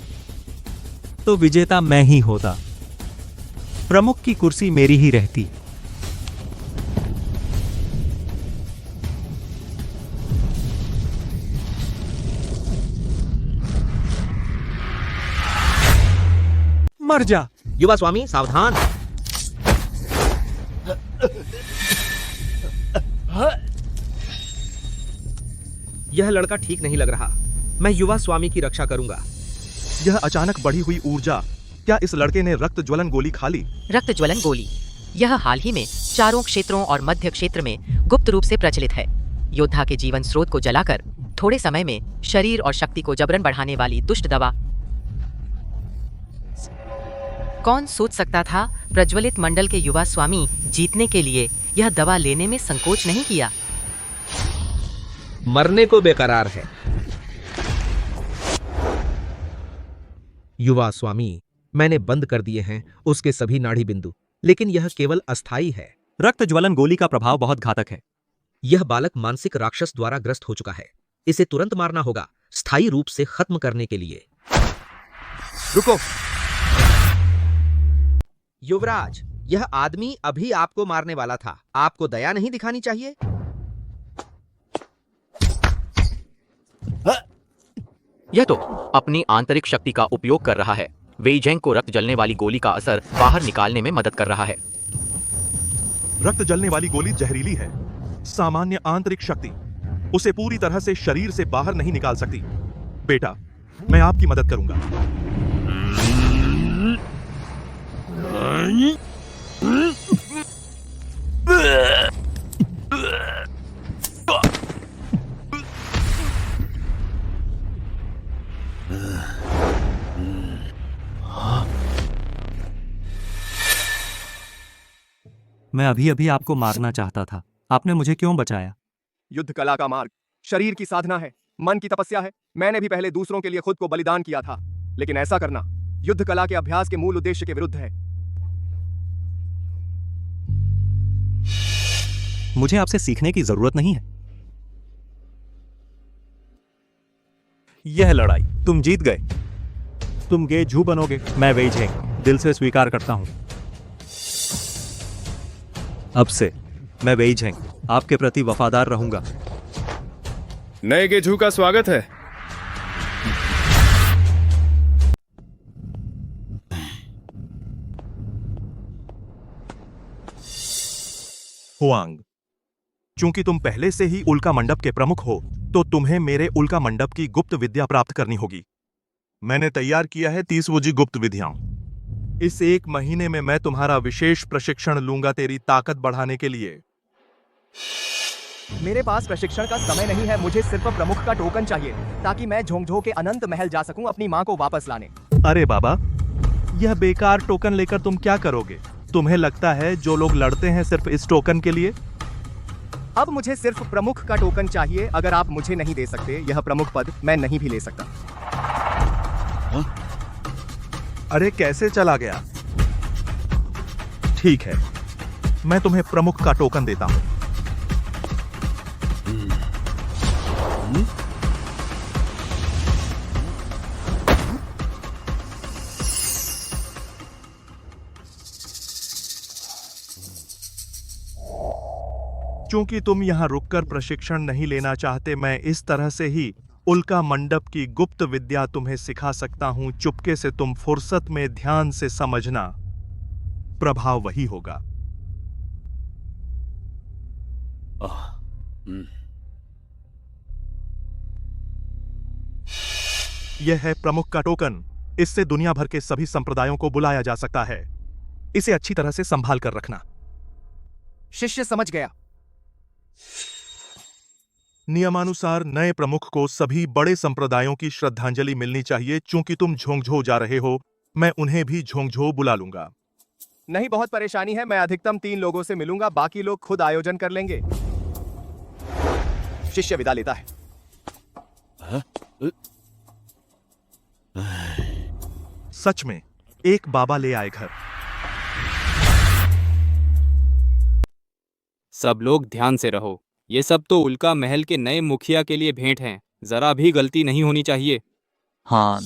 तो विजेता मैं ही होता। प्रमुख की कुर्सी मेरी ही रहती। मर जा। युवा स्वामी सावधान। यह लड़का ठीक नहीं लग रहा। मैं युवा स्वामी की रक्षा करूंगा। यह अचानक बढ़ी हुई ऊर्जा, क्या इस लड़के ने रक्त ज्वलन गोली खा ली? रक्त ज्वलन गोली, यह हाल ही में चारों क्षेत्रों और मध्य क्षेत्र में गुप्त रूप से प्रचलित है। योद्धा के जीवन स्रोत को जलाकर थोड़े समय में शरीर और शक्ति को जबरन बढ़ाने वाली दुष्ट दवा। कौन सोच सकता था प्रज्वलित मंडल के युवा स्वामी जीतने के लिए यह दवा लेने में संकोच नहीं किया। मरने को बेकरार है। युवा स्वामी, मैंने बंद कर दिए हैं उसके सभी नाड़ी बिंदु, लेकिन यह केवल अस्थायी है। रक्त ज्वलन गोली का प्रभाव बहुत घातक है। यह बालक मानसिक राक्षस द्वारा ग्रस्त हो चुका है। इसे तुरंत मारना होगा, स्थायी रूप से खत्म करने के लिए। रुको। युवराज, यह आदमी अभी आपको मारने वाला था। आपको दया नहीं दिखानी चाहिए। यह तो अपनी आंतरिक शक्ति का उपयोग कर रहा है। वेई जेंग को रक्त जलने वाली गोली का असर बाहर निकालने में मदद कर रहा है। रक्त जलने वाली गोली जहरीली है। सामान्य आंतरिक शक्ति उसे पूरी तरह से शरीर से बाहर नहीं निकाल सकती। बेटा, मैं आपकी मदद करूंगा। मैं अभी आपको मारना चाहता था। आपने मुझे क्यों बचाया? युद्ध कला का मार्ग शरीर की साधना है, मन की तपस्या है। मैंने भी पहले दूसरों के लिए खुद को बलिदान किया था, लेकिन ऐसा करना युद्ध कला के अभ्यास के मूल उद्देश्य के विरुद्ध है। मुझे आपसे सीखने की जरूरत नहीं है। यह लड़ाई तुम जीत गए। तुम गे झू बनोगे। मैं वेई जेंग दिल से स्वीकार करता हूं। अब से मैं वेई जेंग आपके प्रति वफादार रहूंगा। नए गेझू का स्वागत है। हुआंग, चूंकि तुम पहले से ही उल्का मंडप के प्रमुख हो, तो तुम्हें मेरे उल्का मंडप की गुप्त विद्या प्राप्त करनी होगी। मैंने तैयार किया है 30 वुजी गुप्त विधियां। इस 1 महीने में मैं तुम्हारा विशेष प्रशिक्षण लूंगा तेरी ताकत बढ़ाने के लिए। मेरे पास प्रशिक्षण का समय नहीं है, मुझे सिर्फ प्रमुख का टोकन चाहिए ताकि मैं झोंगझो के अनंत महल जा सकूं अपनी मां को वापस लाने। अरे बाबा, यह बेकार टोकन लेकर तुम क्या करोगे? तुम्हें लगता है जो लोग लड़ते हैं सिर्फ इस टोकन के लिए? अब मुझे सिर्फ प्रमुख का टोकन चाहिए। अगर आप मुझे नहीं दे सकते यह प्रमुख पद, मैं नहीं भी ले सकता। अरे कैसे चला गया? ठीक है, मैं तुम्हें प्रमुख का टोकन देता हूं। चूंकि तुम यहां रुककर प्रशिक्षण नहीं लेना चाहते, मैं इस तरह से ही उल्का मंडप की गुप्त विद्या तुम्हें सिखा सकता हूं। चुपके से तुम फुर्सत में ध्यान से समझना, प्रभाव वही होगा। यह है प्रमुख का टोकन। इससे दुनिया भर के सभी संप्रदायों को बुलाया जा सकता है। इसे अच्छी तरह से संभाल कर रखना। शिष्य समझ गया। नियमानुसार नए प्रमुख को सभी बड़े संप्रदायों की श्रद्धांजलि मिलनी चाहिए। चूंकि तुम झोंगझो जा रहे हो, मैं उन्हें भी झोंगझो बुला लूंगा। नहीं, बहुत परेशानी है। मैं अधिकतम 3 लोगों से मिलूंगा, बाकी लोग खुद आयोजन कर लेंगे। शिष्य विदा लेता है। सच में एक बाबा ले आए घर। सब लोग ध्यान से रहो। ये सब तो उल्का महल के नए मुखिया के लिए भेंट हैं। जरा भी गलती नहीं होनी चाहिए। हाँ,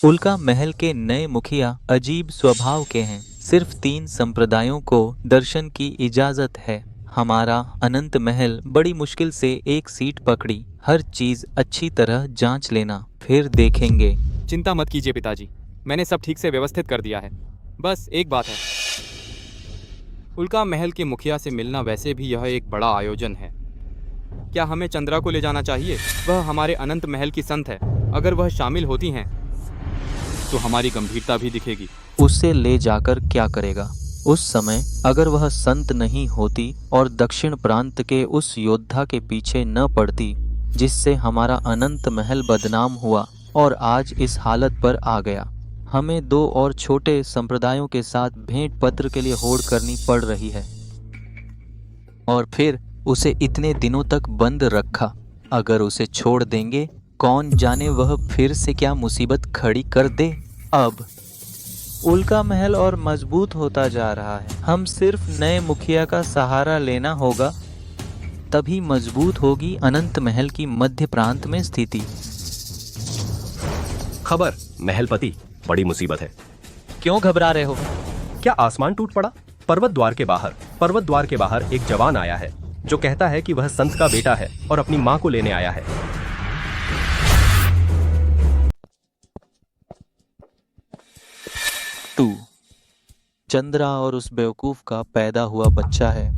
उल्का महल के नए मुखिया अजीब स्वभाव के हैं। सिर्फ 3 संप्रदायों को दर्शन की इजाजत है। हमारा अनंत महल बड़ी मुश्किल से एक सीट पकड़ी। हर चीज अच्छी तरह जांच लेना, फिर देखेंगे। चिंता मत कीजिए पिताजी, मैंने सब ठीक से व्यवस्थित कर दिया है। बस एक बात है, उल्का महल के मुखिया से मिलना वैसे भी यह एक बड़ा आयोजन है। क्या हमें चंद्रा को ले जाना चाहिए? वह हमारे अनंत महल की संत है। अगर वह शामिल होती हैं तो हमारी गंभीरता भी दिखेगी। उसे ले जाकर क्या करेगा? उस समय अगर वह संत नहीं होती और दक्षिण प्रांत के उस योद्धा के पीछे न पड़ती जिससे हमारा अनंत महल बदनाम हुआ और आज इस हालत पर आ गया, हमें 2 और छोटे संप्रदायों के साथ भेंट पत्र के लिए होड़ करनी पड़ रही है। और फिर उसे इतने दिनों तक बंद रखा। अगर उसे छोड़ देंगे, कौन जाने वह फिर से क्या मुसीबत खड़ी कर दे। अब उल्का महल और मजबूत होता जा रहा है। हम सिर्फ नए मुखिया का सहारा लेना होगा, तभी मजबूत होगी अनंत महल की मध्य प्रांत में स्थिति। खबर, महलपति, बड़ी मुसीबत है। क्यों घबरा रहे हो? क्या आसमान टूट पड़ा? पर्वत द्वार के बाहर एक जवान आया है जो कहता है कि वह संत का बेटा है और अपनी मां को लेने आया है। तू चंद्रा और उस बेवकूफ का पैदा हुआ बच्चा है।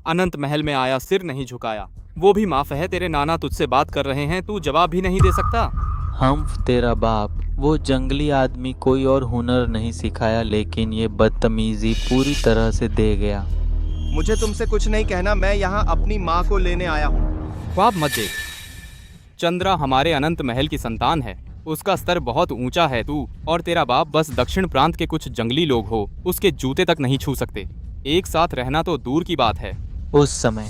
अनंत महल में आया, सिर नहीं झुकाया। वो भी माफ है, तेरे नाना तुझसे बात कर रहे हैं, तू जवाब भी नहीं दे सकता। हम तेरा बाप, वो जंगली आदमी कोई और हुनर नहीं सिखाया, लेकिन ये बदतमीजी पूरी तरह से दे गया। मुझे तुमसे कुछ नहीं कहना, मैं यहाँ अपनी माँ को लेने आया हूँ। ख्वाब मत देख। चंद्रा हमारे अनंत महल की संतान है। उसका स्तर बहुत ऊंचा है। तू और तेरा बाप बस दक्षिण प्रांत के कुछ जंगली लोग हो, उसके जूते तक नहीं छू सकते। एक साथ रहना तो दूर की बात है। उस समय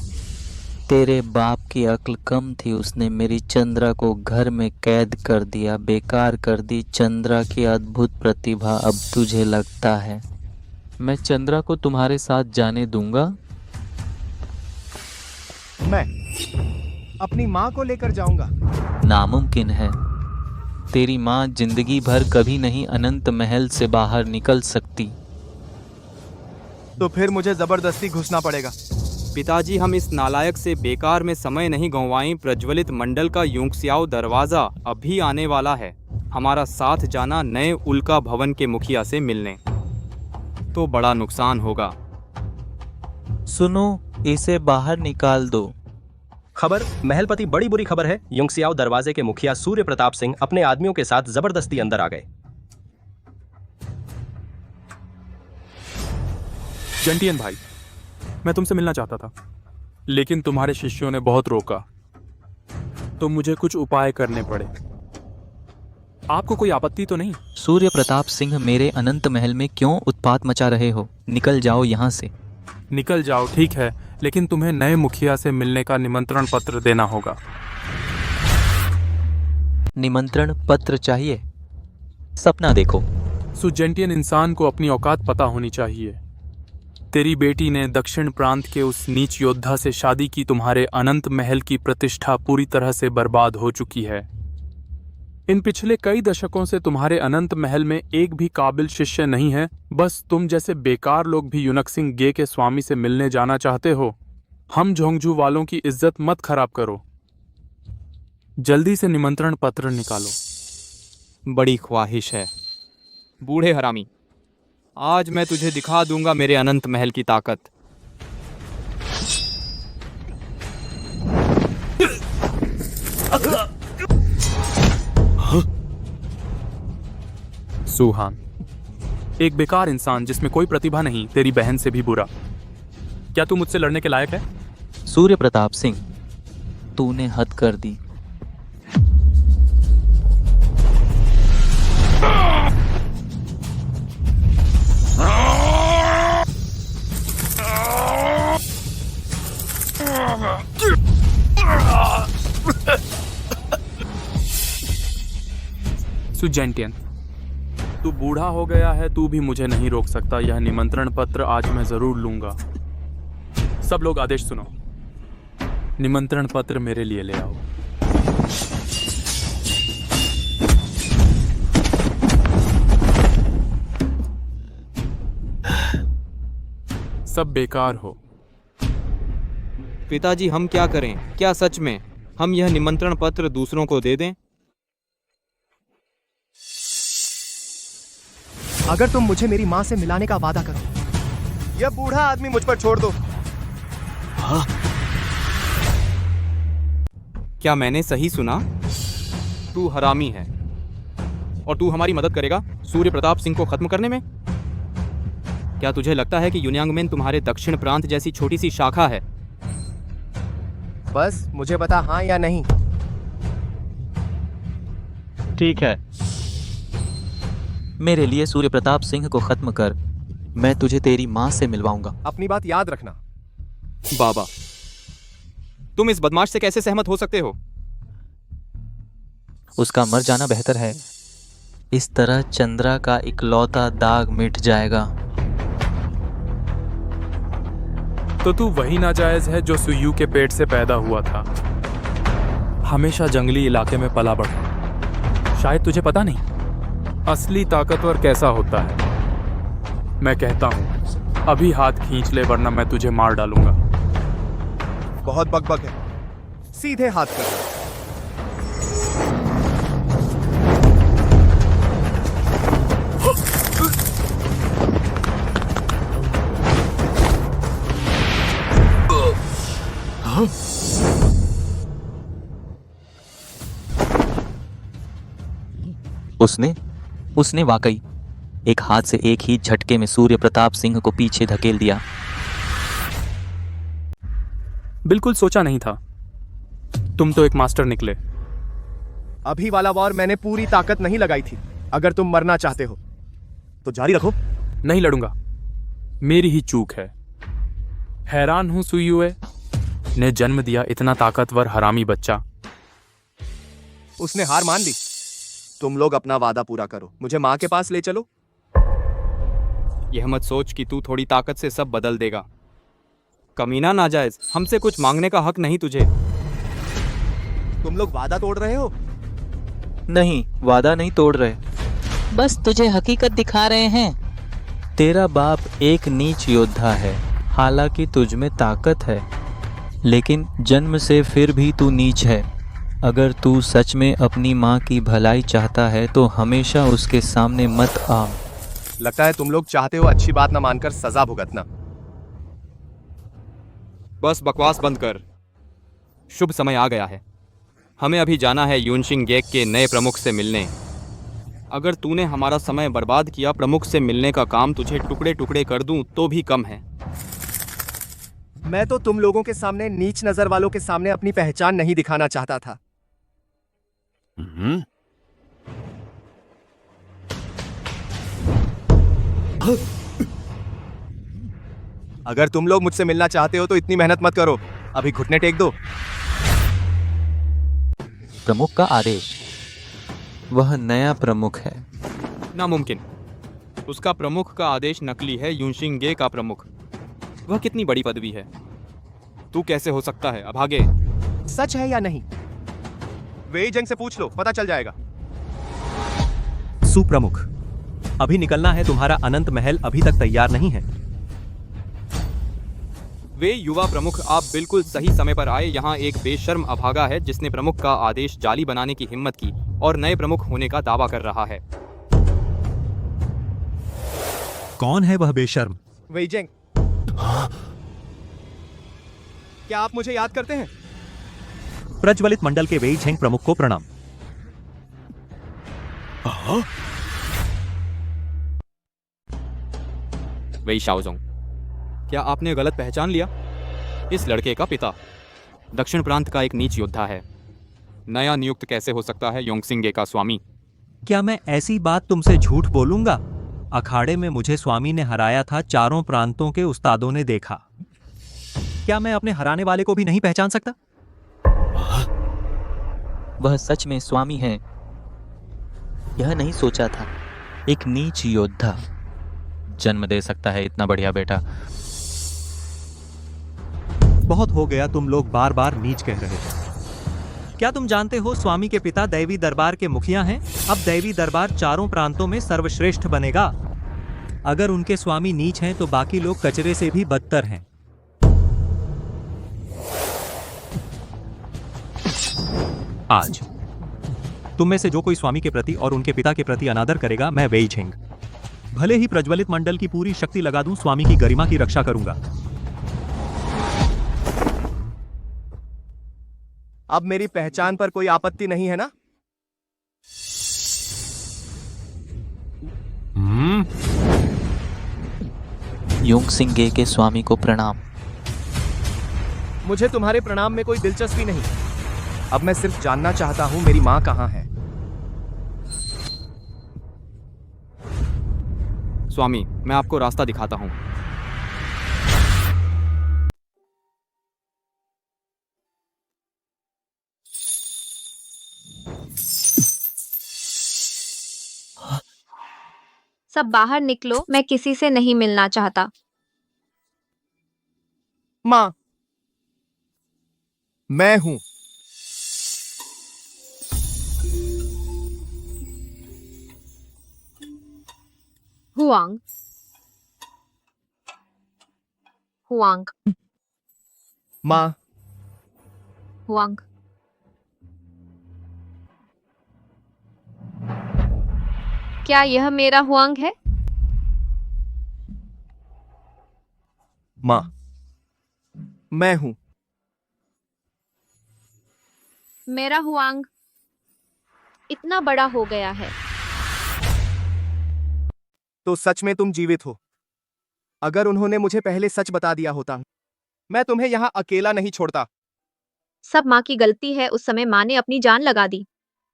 तेरे बाप की अक्ल कम थी, उसने मेरी चंद्रा को घर में कैद कर दिया, बेकार कर दी चंद्रा की अद्भुत प्रतिभा। अब तुझे लगता है मैं चंद्रा को तुम्हारे साथ जाने दूंगा? मैं अपनी माँ को लेकर जाऊंगा। नामुमकिन है। तेरी माँ जिंदगी भर कभी नहीं अनंत महल से बाहर निकल सकती। तो फिर मुझे जबरदस्ती घुसना पड़ेगा। पिताजी, हम इस नालायक से बेकार में समय नहीं गंवाएं। प्रज्वलित मंडल का यूंगसियाओ दरवाजा अभी आने वाला है। हमारा साथ जाना नए उल्का भवन के मुखिया से मिलने, तो बड़ा नुकसान होगा। सुनो, इसे बाहर निकाल दो। खबर महलपति बड़ी बुरी खबर है। युंगसियाओ दरवाजे के मुखिया सूर्य प्रताप सिंह अपने आदमियों के साथ जबरदस्ती अंदर आ गए। जेंटियन भाई, मैं तुमसे मिलना चाहता था, लेकिन तुम्हारे शिष्यों ने बहुत रोका, तो मुझे कुछ उपाय करने पड़े। आपको कोई आपत्ति तो नहीं? सूर्य प्रताप सिंह, मेरे अनंत महल में क्यों उत्पात मचा रहे हो? निकल जाओ यहाँ से। निकल जाओ, ठीक है, लेकिन तुम्हें नए मुखिया से मिलने का निमंत्रण पत्र देना होगा। निमंत्रण पत्र चाहिए? सपना देखो। सुजेंटियन इंसान को अपनी औकात पता होनी चाहिए। तेरी बेटी ने दक्षिण प्रांत के उस नीच योद्धा से शादी की। तुम्हारे अनंत महल की प्रतिष्ठा पूरी तरह से बर्बाद हो चुकी है। इन पिछले कई दशकों से तुम्हारे अनंत महल में एक भी काबिल शिष्य नहीं है। बस तुम जैसे बेकार लोग भी युनक्सिंग गे के स्वामी से मिलने जाना चाहते हो। हम झोंगझू वालों की इज्जत मत खराब करो। जल्दी से निमंत्रण पत्र निकालो। बड़ी ख्वाहिश है। बूढ़े हरामी, आज मैं तुझे दिखा दूंगा मेरे अनंत महल की ताकत। सुहान, एक बेकार इंसान जिसमें कोई प्रतिभा नहीं, तेरी बहन से भी बुरा। क्या तू मुझसे लड़ने के लायक है? सूर्य प्रताप सिंह, तूने हद कर दी। सुजेंटियन, तू बूढ़ा हो गया है, तू भी मुझे नहीं रोक सकता। यह निमंत्रण पत्र आज मैं जरूर लूंगा। सब लोग आदेश सुनो। निमंत्रण पत्र मेरे लिए ले आओ। सब बेकार हो। पिताजी, हम क्या करें? क्या सच में हम यह निमंत्रण पत्र दूसरों को दे दें? अगर तुम मुझे मेरी माँ से मिलाने का वादा करो, यह बूढ़ा आदमी मुझ पर छोड़ दो। हाँ? क्या मैंने सही सुना? तू हरामी है और तू हमारी मदद करेगा सूर्य प्रताप सिंह को खत्म करने में? क्या तुझे लगता है कि युन्यांगमेन तुम्हारे दक्षिण प्रांत जैसी छोटी सी शाखा है? बस मुझे बता, हाँ या नहीं। ठीक है, मेरे लिए सूर्य प्रताप सिंह को खत्म कर। मैं तुझे तेरी माँ से मिलवाऊंगा। अपनी बात याद रखना। बाबा, तुम इस बदमाश से कैसे सहमत हो सकते हो? उसका मर जाना बेहतर है। इस तरह चंद्रा का इकलौता दाग मिट जाएगा। तो तू वही नाजायज है जो सुयू के पेट से पैदा हुआ था। हमेशा जंगली इलाके में पला बढ़ा। शायद तुझे पता नहीं असली ताकतवर कैसा होता है। मैं कहता हूं अभी हाथ खींच ले, वरना मैं तुझे मार डालूंगा। बहुत बकबक है, सीधे हाथ कर। उसने वाकई एक हाथ से एक ही झटके में सूर्य प्रताप सिंह को पीछे धकेल दिया। बिल्कुल सोचा नहीं था। तुम तो एक मास्टर निकले। अभी वाला वॉर मैंने पूरी ताकत नहीं लगाई थी। अगर तुम मरना चाहते हो तो जारी रखो। नहीं लड़ूंगा, मेरी ही चूक है। हैरान हूं सुयुए ने जन्म दिया इतना ताकतवर हरामी बच्चा। उसने हार मान ली। तुम लोग अपना वादा पूरा करो, मुझे माँ के पास ले चलो। यह मत सोच कि तू थोड़ी ताकत से सब बदल देगा। कमीना नाजायज, हमसे कुछ मांगने का हक नहीं तुझे। तुम लोग वादा तोड़ रहे हो? नहीं, वादा नहीं तोड़ रहे, बस तुझे हकीकत दिखा रहे हैं। तेरा बाप एक नीच योद्धा है, हालांकि तुझ में ताकत है, लेकिन जन्म से फिर भी तू नीच है। अगर तू सच में अपनी माँ की भलाई चाहता है तो हमेशा उसके सामने मत आ। लगता है तुम लोग चाहते हो अच्छी बात ना मानकर सजा भुगतना। बस बकवास बंद कर। शुभ समय आ गया है। हमें अभी जाना है यूनशिंग गेक के नए प्रमुख से मिलने। अगर तूने हमारा समय बर्बाद किया, प्रमुख से मिलने का काम तुझे टुकड़े टुकड़े कर दूं तो भी कम है। मैं तो तुम लोगों के सामने, नीच नजर वालों के सामने अपनी पहचान नहीं दिखाना चाहता था। अगर तुम लोग मुझसे मिलना चाहते हो तो इतनी मेहनत मत करो, अभी घुटने टेक दो। प्रमुख का आदेश। वह नया प्रमुख है। नामुमकिन। उसका प्रमुख का आदेश नकली है। यूनशिंग गे का प्रमुख, वह कितनी बड़ी पदवी है। तू कैसे हो सकता है? अभागे। सच है या नहीं? वेई जंग से पूछ लो, पता चल जाएगा। सुप्रमुख, अभी निकलना है। तुम्हारा अनंत महल अभी तक तैयार नहीं है। वे युवा प्रमुख, आप बिल्कुल सही समय पर आए। यहाँ एक बेशर्म अभागा है जिसने प्रमुख का आदेश जाली बनाने की हिम्मत की और नए प्रमुख होने का दावा कर रहा है। कौन है वह बेशर्म? वेई जंग। क्या आप मुझे याद करते हैं? प्रज्वलित मंडल के वेई झेंग प्रमुख को प्रणाम। वेई शाओजोंग, क्या आपने गलत पहचान लिया? इस लड़के का पिता दक्षिण प्रांत का एक नीच योद्धा है। नया नियुक्त कैसे हो सकता है योंगसिंगे का स्वामी? क्या मैं ऐसी बात तुमसे झूठ बोलूंगा? अखाड़े में मुझे स्वामी ने हराया था। चारों प्रांतों के उस्तादों ने देखा। क्या मैं अपने हराने वाले को भी नहीं पहचान सकता? वह सच में स्वामी है। यह नहीं सोचा था एक नीच योद्धा जन्म दे सकता है इतना बढ़िया बेटा। बहुत हो गया, तुम लोग बार बार नीच कह रहे हो। क्या तुम जानते हो स्वामी के पिता दैवी दरबार के मुखिया हैं? अब दैवी दरबार चारों प्रांतों में सर्वश्रेष्ठ बनेगा। अगर उनके स्वामी नीच हैं तो बाकी लोग कचरे से भी बदतर हैं। आज तुम में से जो कोई स्वामी के प्रति और उनके पिता के प्रति अनादर करेगा, मैं वेई झेंग भले ही प्रज्वलित मंडल की पूरी शक्ति लगा दूं, स्वामी की गरिमा की रक्षा करूंगा। अब मेरी पहचान पर कोई आपत्ति नहीं है ना? योंगसिंग गे के स्वामी को प्रणाम। मुझे तुम्हारे प्रणाम में कोई दिलचस्पी नहीं। अब मैं सिर्फ जानना चाहता हूं मेरी मां कहां है। स्वामी, मैं आपको रास्ता दिखाता हूँ। सब बाहर निकलो, मैं किसी से नहीं मिलना चाहता। मां, मैं हूं। हुआंग। हुआंग। मां। हुआंग। क्या यह मेरा हुआंग है? मां, मैं हूं। मेरा हुआंग इतना बड़ा हो गया है। तो सच में तुम जीवित हो? अगर उन्होंने मुझे पहले सच बता दिया होता, मैं तुम्हें यहां अकेला नहीं छोड़ता। सब माँ की गलती है। उस समय माँ ने अपनी जान लगा दी।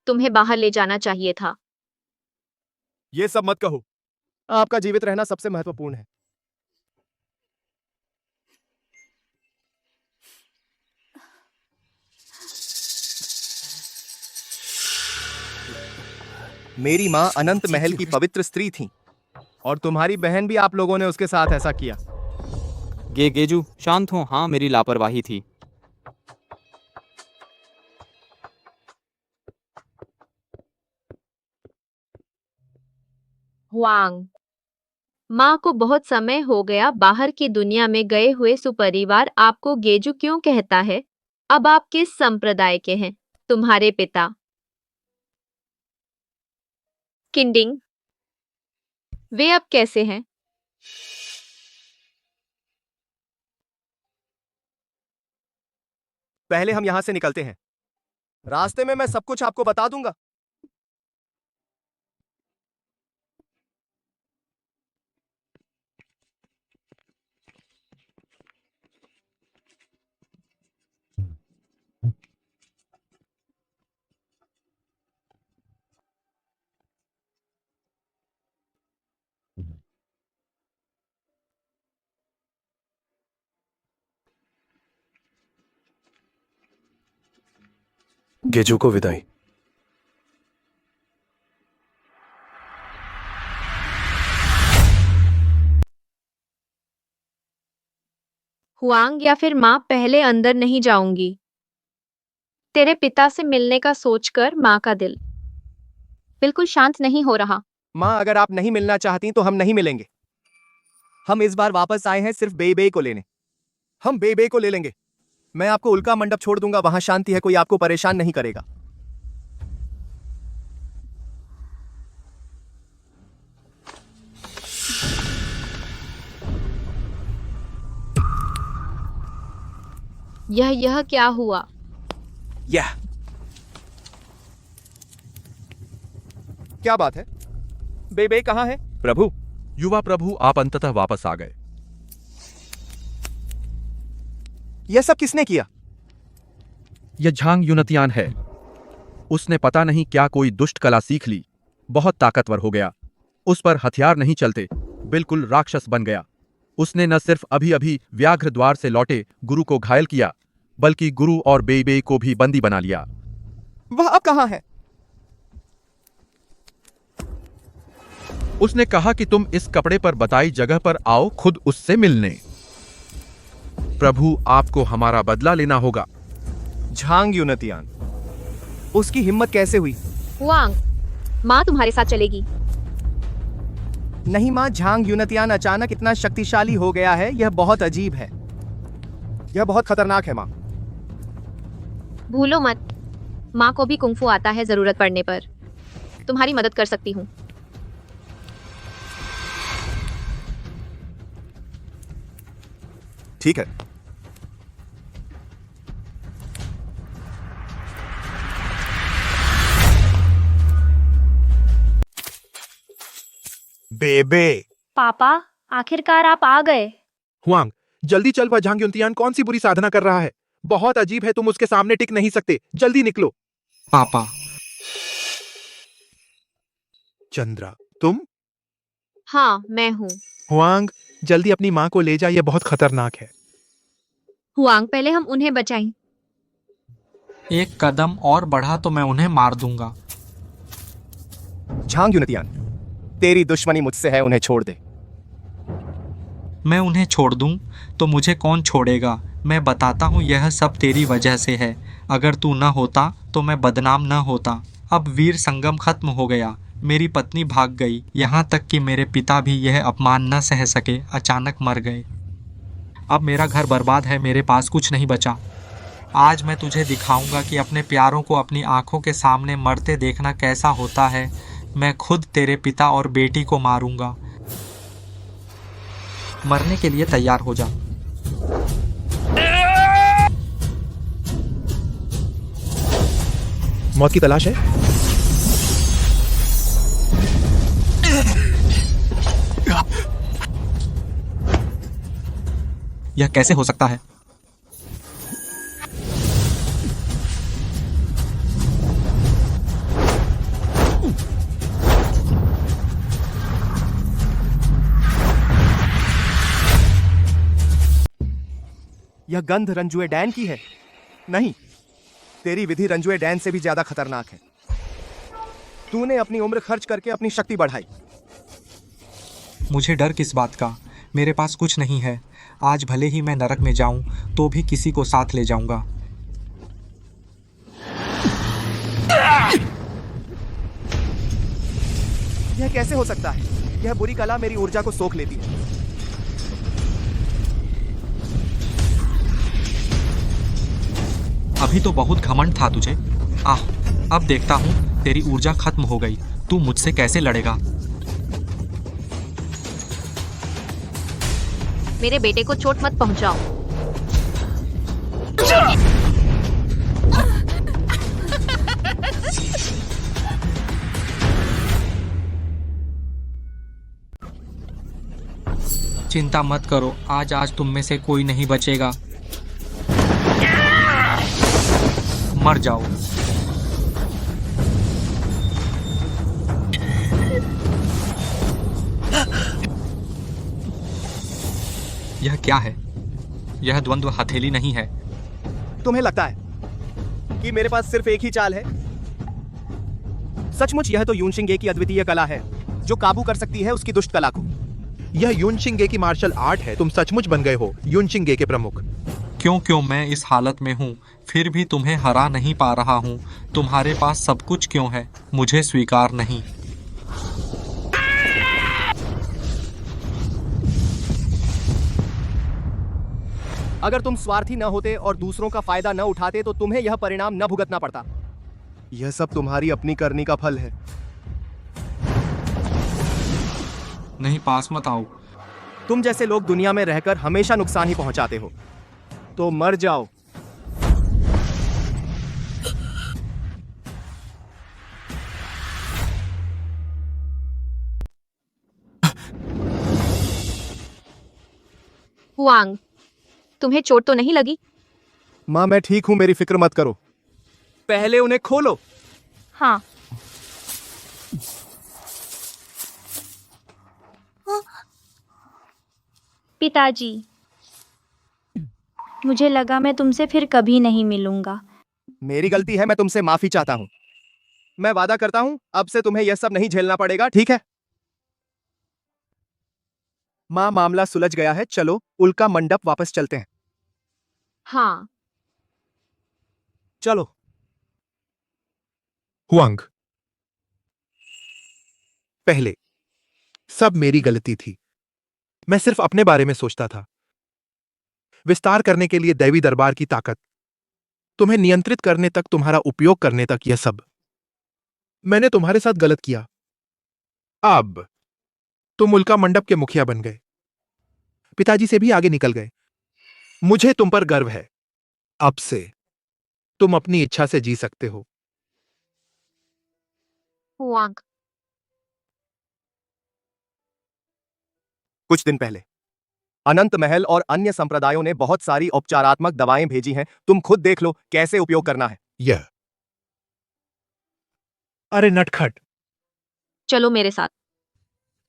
तुम्हें बाहर ले जाना चाहिए था। ये सब मत कहो। आपका जीवित रहना सबसे महत्वपूर्ण है। मेरी मां अनंत महल की पवित्र स्त्री थी और तुम्हारी बहन भी आप लोगों ने उसके साथ ऐसा किया। गेजू, शांत हो। हाँ, मेरी लापरवाही थी। हुआंग, माँ को बहुत समय हो गया बाहर की दुनिया में गए हुए। सुपरिवार आपको गेजू क्यों कहता है? अब आप किस संप्रदाय के हैं? तुम्हारे पिता किंडिंग, वे अब कैसे हैं? पहले हम यहां से निकलते हैं। रास्ते में मैं सब कुछ आपको बता दूंगा। गेजू को विदाई। हुआंग या फिर माँ, पहले अंदर नहीं जाऊंगी। तेरे पिता से मिलने का सोचकर माँ का दिल बिल्कुल शांत नहीं हो रहा। माँ, अगर आप नहीं मिलना चाहती तो हम नहीं मिलेंगे। हम इस बार वापस आए हैं सिर्फ बेबे को लेने। हम बेबे को ले लेंगे। मैं आपको उल्का मंडप छोड़ दूंगा, वहां शांति है, कोई आपको परेशान नहीं करेगा। यह क्या हुआ? यह क्या बात है? बेबे कहाँ है? प्रभु, युवा प्रभु, आप अंततः वापस आ गए। यह सब किसने किया? यह झांग यूनतियान है। उसने पता नहीं क्या कोई दुष्ट कला सीख ली, बहुत ताकतवर हो गया। उस पर हथियार नहीं चलते, बिल्कुल राक्षस बन गया। उसने न सिर्फ अभी अभी व्याघ्र द्वार से लौटे गुरु को घायल किया, बल्कि गुरु और बेईबेई को भी बंदी बना लिया। वह अब कहाँ है? उसने कहा कि तुम इस कपड़े पर बताई जगह पर आओ खुद उससे मिलने। प्रभु, आपको हमारा बदला लेना होगा। झांग यूनतियान, उसकी हिम्मत कैसे हुई? हुआंग, माँ तुम्हारे साथ चलेगी। नहीं माँ, झांग यूनतियान अचानक इतना शक्तिशाली हो गया है, यह बहुत अजीब है। यह बहुत खतरनाक है माँ। भूलो मत, माँ को भी कुंफू आता है, जरूरत पड़ने पर तुम्हारी मदद कर सकती हूँ। ठीक है। बेबे। पापा, आखिरकार आप आ गए। हुआंग, जल्दी चल, वह झांग यूनतियान कौन सी बुरी साधना कर रहा है? बहुत अजीब है, तुम उसके सामने टिक नहीं सकते। जल्दी निकलो। पापा। चंद्रा, तुम? हाँ, मैं हूँ। हुआंग, जल्दी अपनी माँ को ले जा, यह बहुत खतरनाक है। हुआंग, पहले हम उन्हें बचाएं। एक कदम और बढ़ा तो मैं उन्हें मार दूंगा। झांग यूनतियान, तेरी दुश्मनी मुझसे है, उन्हें छोड़ दे। मैं उन्हें छोड़ दूं तो मुझे कौन छोड़ेगा? मैं बताता हूँ, यह सब तेरी वजह से है। अगर तू न होता तो मैं बदनाम न होता। अब वीर संगम खत्म हो गया, मेरी पत्नी भाग गई, यहाँ तक कि मेरे पिता भी यह अपमान न सह सके, अचानक मर गए। अब मेरा घर बर्बाद है, मेरे पास कुछ नहीं बचा। आज मैं तुझे दिखाऊंगा कि अपने प्यारों को अपनी आंखों के सामने मरते देखना कैसा होता है। मैं खुद तेरे पिता और बेटी को मारूंगा। मरने के लिए तैयार हो जा। मौत की तलाश है? यह कैसे हो सकता है? यह गंध रंजुए डैन की है। नहीं, तेरी विधि रंजुए डैन से भी ज्यादा खतरनाक है। तूने अपनी उम्र खर्च करके अपनी शक्ति बढ़ाई। मुझे डर किस बात का? मेरे पास कुछ नहीं है। आज भले ही मैं नरक में जाऊं तो भी किसी को साथ ले जाऊंगा। यह कैसे हो सकता है? यह बुरी कला मेरी ऊर्जा को सोख लेती है। अभी तो बहुत घमंड था तुझे। अब देखता हूँ तेरी ऊर्जा खत्म हो गई। तू मुझसे कैसे लड़ेगा? मेरे बेटे को चोट मत पहुंचाओ। चिंता मत करो, आज तुम में से कोई नहीं बचेगा। मर जाओ। यह क्या है? यह द्वंद्व हथेली नहीं है। तुम्हें लगता है कि मेरे पास सिर्फ एक ही चाल है? सचमुच यह तो यूनशिंगे की अद्वितीय कला है, जो काबू कर सकती है उसकी दुष्ट कला को। यह यूनशिंगे की मार्शल आर्ट है। तुम सचमुच बन गए हो यूनशिंगे के प्रमुख। क्यों मैं इस हालत में हूँ, फिर भी तुम्हें हरा नहीं पा रहा हूँ। तुम्हारे पास सब कुछ क्यों है, मुझे स्वीकार नहीं। अगर तुम स्वार्थी न होते और दूसरों का फायदा न उठाते तो तुम्हें यह परिणाम न भुगतना पड़ता। यह सब तुम्हारी अपनी करनी का फल है। नहीं, पास मत आओ। तुम जैसे लोग दुनिया में रहकर हमेशा नुकसान ही पहुंचाते हो, तो मर जाओ। हुआंग, तुम्हें चोट तो नहीं लगी? माँ, मैं ठीक हूं, मेरी फिक्र मत करो। पहले उन्हें खोलो। हाँ। पिताजी, मुझे लगा मैं तुमसे फिर कभी नहीं मिलूंगा। मेरी गलती है, मैं तुमसे माफी चाहता हूं। मैं वादा करता हूं अब से तुम्हें यह सब नहीं झेलना पड़ेगा, ठीक है? माँ, मामला सुलझ गया है, चलो उल्का मंडप वापस चलते हैं। हाँ। चलो। हुआंग, पहले सब मेरी गलती थी। मैं सिर्फ अपने बारे में सोचता था। विस्तार करने के लिए दैवी दरबार की ताकत, तुम्हें नियंत्रित करने तक, तुम्हारा उपयोग करने तक, यह सब मैंने तुम्हारे साथ गलत किया। अब तुम उल्का मंडप के मुखिया बन गए, पिताजी से भी आगे निकल गए। मुझे तुम पर गर्व है। अब से तुम अपनी इच्छा से जी सकते हो। हुआंग, कुछ दिन पहले अनंत महल और अन्य संप्रदायों ने बहुत सारी उपचारात्मक दवाएं भेजी हैं। तुम खुद देख लो कैसे उपयोग करना है। यह अरे नटखट, चलो मेरे साथ।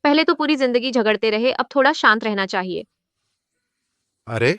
पहले तो पूरी जिंदगी झगड़ते रहे, अब थोड़ा शांत रहना चाहिए। अरे